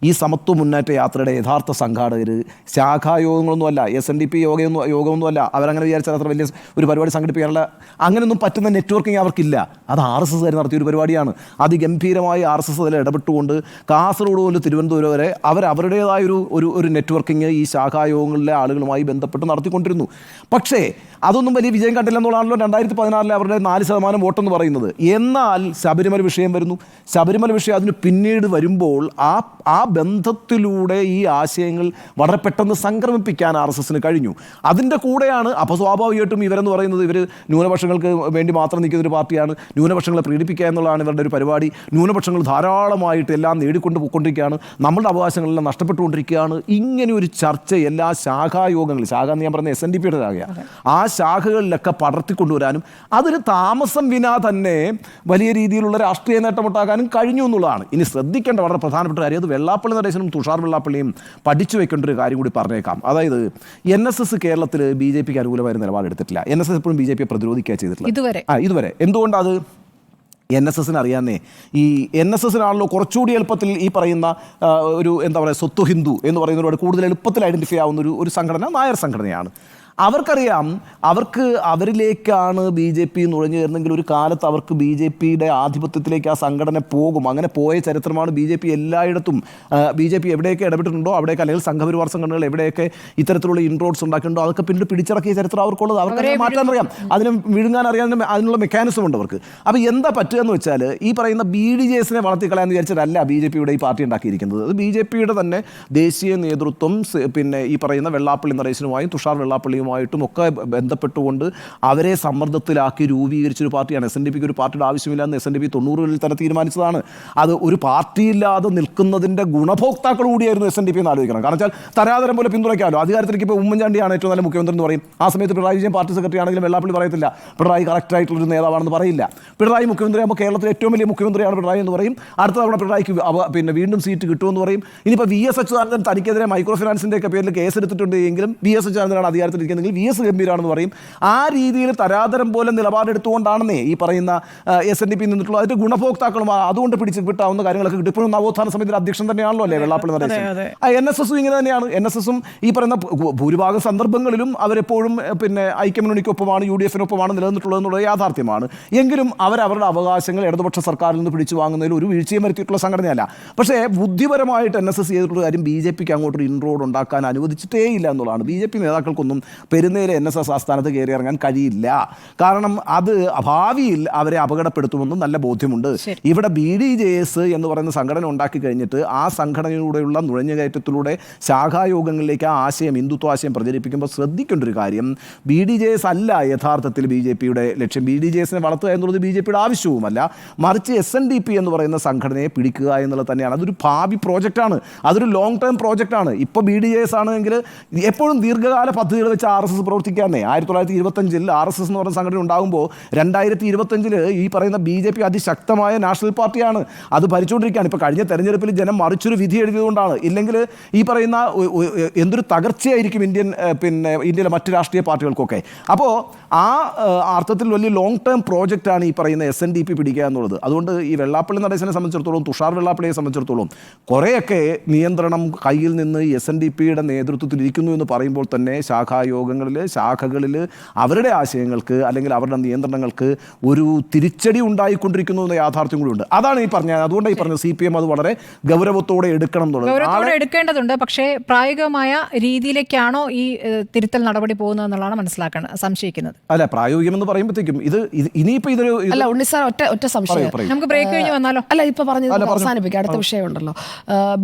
ഈ സമത്വ മുന്നേറ്റ യാത്രയുടെ യഥാർത്ഥ സംഘാടകർ ശാഖായോഗങ്ങളൊന്നുമല്ല, SNDP യോഗമൊന്നുമല്ല. അവരങ്ങനെ വിചാരിച്ചാൽ അത്ര വലിയ ഒരു പരിപാടി സംഘടിപ്പിക്കാനുള്ള അങ്ങനെയൊന്നും പറ്റുന്ന നെറ്റ്വർക്കിംഗ് അവർക്കില്ല. അത് RSS നടത്തിയൊരു പരിപാടിയാണ്. അതിഗംഭീരമായി RSS അതിൽ ഇടപെട്ടുകൊണ്ട് കാസർഗോഡ് മുതൽ തിരുവനന്തപുരം വരെ അവരുടേതായ ഒരു നെറ്റ്വർക്കിംഗ് ഈ ശാഖായോഗങ്ങളിലെ ആളുകളുമായി ബന്ധപ്പെട്ട് നടത്തിക്കൊണ്ടിരുന്നു. പക്ഷേ അതൊന്നും വലിയ വിജയം കണ്ടില്ലെന്നുള്ളതാണല്ലോ 2016 അവരുടെ 4% വോട്ടെന്ന് പറയുന്നത്. എന്നാൽ ശബരിമല വിഷയം വരുന്നു. ശബരിമല വിഷയം അതിന് പിന്നീട് വരുമ്പോൾ ആ ബന്ധത്തിലൂടെ ഈ ആശയങ്ങൾ വളരെ പെട്ടെന്ന് സംക്രമിപ്പിക്കാൻ RSSന് കഴിഞ്ഞു. അതിൻ്റെ കൂടെയാണ് അപ്പോൾ സ്വാഭാവികമായിട്ടും ഇവരെന്ന് പറയുന്നത് ഇവർ ന്യൂനപക്ഷങ്ങൾക്ക് വേണ്ടി മാത്രം നിൽക്കുന്നൊരു പാർട്ടിയാണ്. ന്യൂനപക്ഷങ്ങളെ പീഡിപ്പിക്കുക എന്നുള്ളതാണ് ഇവരുടെ ഒരു പരിപാടി. ന്യൂനപക്ഷങ്ങൾ ധാരാളമായിട്ട് എല്ലാം നേടിക്കൊണ്ട് പോയിക്കൊണ്ടിരിക്കുകയാണ്, നമ്മളുടെ അവകാശങ്ങളെല്ലാം നഷ്ടപ്പെട്ടുകൊണ്ടിരിക്കുകയാണ്. ഇങ്ങനെ ഒരു ചർച്ച എല്ലാ ശാഖായോഗങ്ങളും, ശാഖ എന്ന് ഞാൻ പറഞ്ഞ SNDPയുടെ ശാഖയാണ്, ആ ശാഖകളിലൊക്കെ പടർത്തിക്കൊണ്ടുവരാനും അതിന് താമസം വിനാ തന്നെ വലിയ രീതിയിലുള്ള രാഷ്ട്രീയ നേട്ടമുണ്ടാക്കാനും കഴിഞ്ഞു എന്നുള്ളതാണ്. ഇനി ശ്രദ്ധിക്കേണ്ട വളരെ പ്രധാനപ്പെട്ട കാര്യം, അത് വെള്ളാപ്പള്ളി നടേശനും തുഷാർ വെള്ളാപ്പള്ളിയും പഠിച്ചു വെക്കേണ്ട ഒരു കാര്യം കൂടി പറഞ്ഞേക്കാം. അതായത് NSS കേരളത്തിൽ BJPക്ക് അനുകൂലമായ നിലപാടെടുത്തിട്ടില്ല. NSS എപ്പോഴും BJPയെ പ്രതിരോധിക്കുക ചെയ്തിട്ടില്ല ഇതുവരെ. എന്തുകൊണ്ടത് NSSന് അറിയാന്നേ. ഈ NSSനാണല്ലോ കുറച്ചുകൂടി എളുപ്പത്തിൽ ഈ പറയുന്ന ഒരു എന്താ പറയുക സ്വത്വ ഹിന്ദു എന്ന് പറയുന്നതിനോട് കൂടുതൽ എളുപ്പത്തിൽ ഐഡൻറ്റിഫൈ ആവുന്ന ഒരു സംഘടന നായർ സംഘടനയാണ്. അവർക്കറിയാം അവരിലേക്കാണ് BJP നുഴഞ്ഞു കയറുന്നെങ്കിൽ ഒരു കാലത്ത് അവർക്ക് BJPയുടെ ആധിപത്യത്തിലേക്ക് ആ സംഘടന പോകും. അങ്ങനെ പോയ ചരിത്രമാണ് BJP എല്ലായിടത്തും. BJP എവിടെയൊക്കെ ഇടപെട്ടിട്ടുണ്ടോ അവിടെയൊക്കെ, അല്ലെങ്കിൽ സംഘപരിവാർ സംഘടനകൾ എവിടെയൊക്കെ ഇത്തരത്തിലുള്ള ഇൻട്രോഡ്സ് ഉണ്ടാക്കിയിട്ടുണ്ടോ അതൊക്കെ പിന്നീട് പിടിച്ചിറക്കിയ ചരിത്രം അവർക്കുള്ളത്. അവർക്ക് മാറ്റാൻ അറിയാം, അതിനെ വിഴുങ്ങാൻ അറിയാൻ അതിനുള്ള മെക്കാനിസം ഉണ്ട് അവർക്ക്. അപ്പോൾ എന്താ പറ്റുക എന്ന് വെച്ചാൽ ഈ പറയുന്ന BDJSനെ വളർത്തിക്കളയാന്ന് വിചാരിച്ചിട്ടല്ല BJPയുടെ ഈ പാർട്ടി ഉണ്ടാക്കിയിരിക്കുന്നത്. അത് BJPയുടെ തന്നെ ദേശീയ നേതൃത്വം പിന്നെ ഈ പറയുന്ന വെള്ളാപ്പള്ളി നടേശനുമായും തുഷാർ വെള്ളാപ്പള്ളിയുമായിട്ടും ഒക്കെ ബന്ധപ്പെട്ടുകൊണ്ട് അവരെ സമ്മർദ്ദത്തിലാക്കി രൂപീകരിച്ചൊരു പാർട്ടിയാണ്. SNDPക്ക് ഒരു പാർട്ടിയുടെ ആവശ്യമില്ലാന്ന് SNDP 90-കളിൽ തന്നെ തീരുമാനിച്ചതാണ്. അത് ഒരു പാർട്ടിയില്ലാതെ നിൽക്കുന്നതിൻ്റെ ഗുണഭോക്താക്കൾ കൂടിയായിരുന്നു SNDP എന്ന് ആലോചിക്കണം. കാരണം വെച്ചാൽ തരാതരം പോലെ പിന്തുണയ്ക്കാമല്ലോ. അധികാരത്തിലേക്ക് ഇപ്പോൾ ഉമ്മൻചാണ്ടിയാണ് ഏറ്റവും നല്ല മുഖ്യമന്ത്രി എന്ന് പറയും. ആ സമയത്ത് പിണറായി വിജയൻ പാർട്ടി സെക്രട്ടറി ആണെങ്കിലും വെള്ളാപ്പള്ളി പറയത്തില്ല പിണറായി കറക്റ്റായിട്ടുള്ളൊരു നേതാവാണെന്ന് പറയില്ല. പിണറായി മുഖ്യമന്ത്രിയാകുമ്പോൾ കേരളത്തിലെ ഏറ്റവും വലിയ മുഖ്യമന്ത്രിയാണ് പിണറായി എന്ന് പറയും. അടുത്ത തവണ പിണറായിക്ക് പിന്നെ വീണ്ടും സീറ്റ് കിട്ടുമെന്ന് പറയും. ഇനിയിപ്പോൾ VS അച്യുതാനന്ദൻ തനിക്കെതിരെ മൈക്രോ ഫിനാൻസിൻ്റെ ഒക്കെ പേരിൽ കേസെടുത്തിട്ടുണ്ട് എങ്കിലും VS അച്യുതാനന്ദനാണ് അധികാരത്തിലിരിക്കുന്നത്, VS ഗംഭീരാണെന്ന് പറയും. ആ രീതിയിൽ തരാതരം പോലെ നിലപാടെടുത്തുകൊണ്ടാണെന്നേ ഈ പറയുന്ന SNDP നിന്നിട്ടുള്ള അതിൻ്റെ ഗുണഭോക്താക്കളും അതുകൊണ്ട് പിടിച്ച് വിട്ടാവുന്ന കാര്യങ്ങളൊക്കെ കിട്ടും. ഇപ്പോഴും നവോത്ഥാന സമിതിയുടെ അധ്യക്ഷൻ തന്നെയാണല്ലോ അല്ലേ വെള്ളാപ്പള്ളി നടേശൻ. NSSും ഇങ്ങനെ തന്നെയാണ്. NSSും ഈ പറയുന്ന ഭൂരിഭാഗം സന്ദർഭങ്ങളിലും അവരെപ്പോഴും പിന്നെ ഐക്യമുന്നണിക്കൊപ്പമാണ് UDFനൊപ്പമാണ് നിലനിന്നിട്ടുള്ളതെന്നുള്ളത് യാഥാർത്ഥ്യമാണ്. എങ്കിലും അവരവരുടെ അവകാശങ്ങൾ ഇടതുപക്ഷ സർക്കാരിൽ നിന്ന് പിടിച്ചു വാങ്ങുന്നതിൽ ഒരു വീഴ്ചയും വരുത്തിയിട്ടുള്ള സംഘടനയല്ല. പക്ഷേ ബുദ്ധിപരമായിട്ട് NSS ചെയ്തിട്ടുള്ള കാര്യം BJPക്ക് അങ്ങോട്ടൊരു ഇൻറോഡ് ഉണ്ടാക്കാൻ അനുവദിച്ചിട്ടേ ഇല്ല എന്നുള്ളതാണ്. BJP നേതാക്കൾക്കൊന്നും പെരുന്നേൽ NSS ആസ്ഥാനത്ത് കയറി ഇറങ്ങാൻ കഴിയില്ല. കാരണം അത് ഭാവിയിൽ അവരെ അപകടപ്പെടുത്തുമെന്നും നല്ല ബോധ്യമുണ്ട്. ഇവിടെ BDJS എന്ന് പറയുന്ന സംഘടന ഉണ്ടാക്കി കഴിഞ്ഞിട്ട് ആ സംഘടനയിലൂടെയുള്ള നുഴഞ്ഞുകയറ്റത്തിലൂടെ ശാഖായോഗങ്ങളിലേക്ക് ആ ആശയം, ഹിന്ദുത്വ ആശയം പ്രചരിപ്പിക്കുമ്പോൾ ശ്രദ്ധിക്കേണ്ട ഒരു കാര്യം, BDJS അല്ല യഥാർത്ഥത്തിൽ BJPയുടെ ലക്ഷ്യം. BDJSനെ വളർത്തുക എന്നുള്ളത് BJPയുടെ ആവശ്യവുമല്ല, മറിച്ച് SNDP എന്ന് പറയുന്ന സംഘടനയെ പിടിക്കുക എന്നുള്ളത് തന്നെയാണ്. അതൊരു ഭാവി പ്രോജക്റ്റാണ്, അതൊരു ലോങ് ടേം പ്രോജക്റ്റാണ്. ഇപ്പോൾ BDJS ആണെങ്കിൽ എപ്പോഴും ദീർഘകാല പദ്ധതികൾ വെച്ച് RSS പ്രവർത്തിക്കാന്നേ. 1925 RSS എന്ന് പറയുന്ന സംഘടന ഉണ്ടാകുമ്പോൾ 2025 ഈ പറയുന്ന BJP അതിശക്തമായ നാഷണൽ പാർട്ടിയാണ്, അത് ഭരിച്ചുകൊണ്ടിരിക്കുകയാണ്. ഇപ്പോൾ കഴിഞ്ഞ തെരഞ്ഞെടുപ്പിൽ ജനം മറിച്ചൊരു വിധി എഴുതിയതുകൊണ്ടാണ്. ഇല്ലെങ്കിൽ ഈ പറയുന്ന എന്തൊരു തകർച്ചയായിരിക്കും ഇന്ത്യയിലെ മറ്റ് രാഷ്ട്രീയ പാർട്ടികൾക്കൊക്കെ. അപ്പോൾ ആ അർത്ഥത്തിൽ വലിയ ലോങ് ടേം പ്രോജക്റ്റാണ് ഈ പറയുന്ന SNDP പിടിക്കുക എന്നുള്ളത്. അതുകൊണ്ട് ഈ വെള്ളാപ്പള്ളി നടേശനെ സംബന്ധിച്ചിടത്തോളം, തുഷാർ വെള്ളാപ്പള്ളിയെ സംബന്ധിച്ചിടത്തോളം കുറേയൊക്കെ നിയന്ത്രണം കയ്യിൽ നിന്ന് SNDPയുടെ നേതൃത്വത്തിൽ ഇരിക്കുന്നു എന്ന് പറയുമ്പോൾ തന്നെ ശാഖകളിൽ അവരുടെ ആശയങ്ങൾക്ക് അല്ലെങ്കിൽ അവരുടെ നിയന്ത്രണങ്ങൾക്ക് ഒരു തിരിച്ചടി ഉണ്ടായിക്കൊണ്ടിരിക്കുന്നു എന്ന യാഥാർത്ഥ്യം കൂടി ഉണ്ട്. അതാണ് ഈ പറഞ്ഞത്. അതുകൊണ്ടാണ് ഈ പറഞ്ഞത് CPM അത് വളരെ ഗൗരവത്തോടെ എടുക്കണം എന്നുള്ളത്. ഗൗരവത്തോടെ എടുക്കേണ്ടതുണ്ട്. പക്ഷേ പ്രായോഗികമായ രീതിയിലേക്കാണോ ഈ തിരുത്തൽ നടപടി പോകുന്നത് എന്നുള്ളതാണ് സംശയിക്കുന്നത്. അല്ല, പ്രായോഗികമെന്ന് പറയുമ്പോഴത്തേക്കും ഇത് ഇനിയിപ്പോൾ ഇതൊരു അല്ല ഉണ്ണി സാർ, ഒറ്റ സംശയം. നമുക്ക് ബ്രേക്ക് കഴിഞ്ഞ് വന്നാലോ? അല്ല, ഇപ്പൊ പറഞ്ഞത് അവസാനിപ്പിക്കാം, അടുത്ത വിഷയമുണ്ടല്ലോ.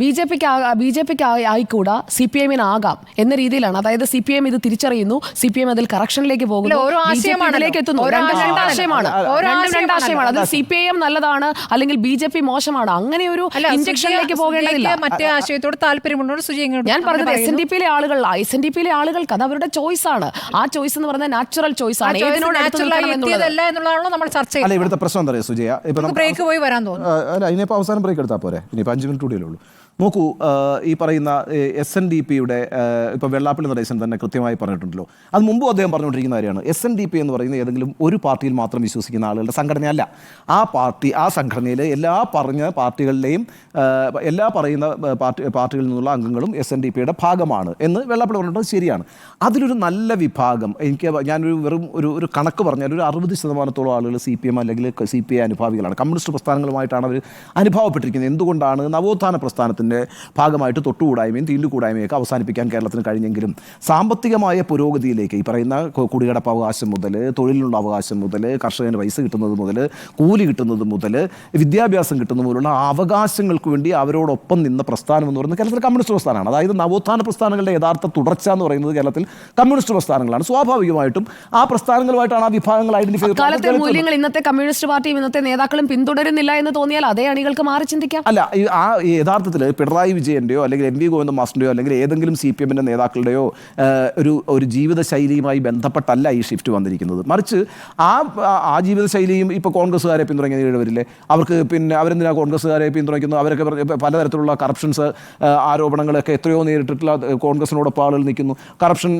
BJPക്ക് ആയിക്കൂടാ, CPM-നാകാം എന്ന രീതിയിലാണ്. അതായത് CPM ഇത് തിരിച്ചറിയുന്നു, CPM അതിൽ കറക്ഷനിലേക്ക് പോകുന്നു, BJP-യിലേക്ക് എത്തുന്നു. രണ്ട് ആശയമാണ്. അത് CPM നല്ലതാണ് അല്ലെങ്കിൽ BJP മോശമാണ്, അങ്ങനെ ഒരു ഇഞ്ചക്ഷനിലേക്ക് പോകേണ്ടതില്ല. മറ്റേ ആശയത്തോട് താല്പര്യമുണ്ടോ സുജി? ഞാൻ പറഞ്ഞത് SNDP-യിലെ ആളുകൾക്ക് അത് അവരുടെ ചോയ്സ് ആണ്. ആ ചോയ്സ് എന്ന് പറഞ്ഞാൽ നാച്ചുറൽ ചോയ്സ് ആണ്. എന്നുള്ളതാണോ നമ്മൾ ചർച്ച ചെയ്യുന്നത്? അല്ല, ഇവിടുത്തെ പ്രശ്നം എന്താ പറയുക സുജയ, ഇപ്പൊ ബ്രേക്ക് പോയി വരാൻ തോന്നുന്നു. അല്ല, ഇനിയിപ്പോൾ അവസാനം ബ്രേക്ക് എടുത്താൽ പോരെ, ഇനിയിപ്പോൾ 5 മിനിറ്റ് കൂടിയല്ലേ ഉള്ളൂ. നോക്കൂ, ഈ പറയുന്ന SNDP-യുടെ ഇപ്പോൾ വെള്ളാപ്പള്ളി നടേശൻ തന്നെ കൃത്യമായി പറഞ്ഞിട്ടുണ്ടല്ലോ, അത് മുമ്പും അദ്ദേഹം പറഞ്ഞുകൊണ്ടിരിക്കുന്ന കാര്യമാണ്. SNDP എന്ന് പറയുന്ന ഏതെങ്കിലും ഒരു പാർട്ടിയിൽ മാത്രം വിശ്വസിക്കുന്ന ആളുകളുടെ സംഘടനയല്ല. ആ സംഘടനയിലെ എല്ലാ പറയുന്ന പാർട്ടികളിൽ നിന്നുള്ള അംഗങ്ങളും SNDP-യുടെ ഭാഗമാണ് എന്ന് വെള്ളാപ്പള്ളി പറഞ്ഞിട്ട് ശരിയാണ്. അതിലൊരു നല്ല വിഭാഗം, ഞാനൊരു ഒരു കണക്ക് പറഞ്ഞാൽ ഒരു 60% ആളുകൾ CPM അല്ലെങ്കിൽ CPI അനുഭാവികളാണ്. കമ്മ്യൂണിസ്റ്റ് പ്രസ്ഥാനങ്ങളുമായിട്ടാണ് അവർ അനുഭവപ്പെട്ടിരിക്കുന്നത്. എന്തുകൊണ്ടാണ്? നവോത്ഥാന പ്രസ്ഥാനത്തിൻ്റെ ഭാഗമായിട്ട് തൊട്ടുകൂടായ്മയും തീണ്ടുകൂടായ്മയൊക്കെ അവസാനിപ്പിക്കാൻ കേരളത്തിന് കഴിഞ്ഞെങ്കിലും സാമ്പത്തികമായ പുരോഗതിയിലേക്ക്, ഈ പറയുന്ന കുടികിടപ്പ് അവകാശം മുതൽ, തൊഴിലിനുള്ള അവകാശം മുതൽ, കർഷകന് പൈസ കിട്ടുന്നത് മുതൽ, കൂലി കിട്ടുന്നത് മുതൽ, വിദ്യാഭ്യാസം കിട്ടുന്നത് പോലുള്ള അവകാശങ്ങൾക്ക് വേണ്ടി അവരോടൊപ്പം നിന്ന പ്രസ്ഥാനം എന്ന് പറയുന്നത് കേരളത്തിൽ കമ്മ്യൂണിസ്റ്റ് പ്രസ്ഥാനമാണ്. അതായത് നവോത്ഥാന പ്രസ്ഥാനങ്ങളുടെ യഥാർത്ഥ തുടർച്ച എന്ന് പറയുന്നത് കേരളത്തിൽ കമ്മ്യൂണിസ്റ്റ് പ്രസ്ഥാനങ്ങളാണ്. സ്വാഭാവികമായിട്ടും ആ പ്രസ്ഥാനങ്ങളുമായിട്ടാണ് ആ വിഭാഗങ്ങൾ ഐഡന്റിഫൈ ചെയ്തത്. മൂല്യങ്ങൾ ഇന്നത്തെ കമ്മ്യൂണിസ്റ്റ് പാർട്ടിയും ഇന്നത്തെ നേതാക്കളും പിന്തുടരുന്നില്ല എന്ന് തോന്നിയാൽ അതേ അണികൾക്ക് മാറി ചിന്തിക്കാം. അല്ല, ആ യഥാർത്ഥത്തിൽ പിണറായി വിജയൻ്റെയോ അല്ലെങ്കിൽ MV ഗോവിന്ദ മാസ്റ്ററിൻ്റെയോ അല്ലെങ്കിൽ ഏതെങ്കിലും CPM-ൻ്റെ നേതാക്കളുടെയോ ഒരു ജീവിതശൈലിയുമായി ബന്ധപ്പെട്ടല്ല ഈ ഷിഫ്റ്റ് വന്നിരിക്കുന്നത്. മറിച്ച് ആ ജീവിതശൈലിയും ഇപ്പോൾ കോൺഗ്രസ്സുകാരെ പിന്തുണയ്ക്കുന്ന വരില്ലേ, അവർക്ക് അവരെന്തിനാ കോൺഗ്രസ്സുകാരെ പിന്തുണയ്ക്കുന്നത്? അവരൊക്കെ പലതരത്തിലുള്ള കറപ്ഷൻസ് ആരോപണങ്ങളൊക്കെ എത്രയോ നേരിട്ടിട്ടുള്ള കോൺഗ്രസിനോടൊപ്പം ആളുകൾ നിൽക്കുന്നു. കറപ്ഷൻ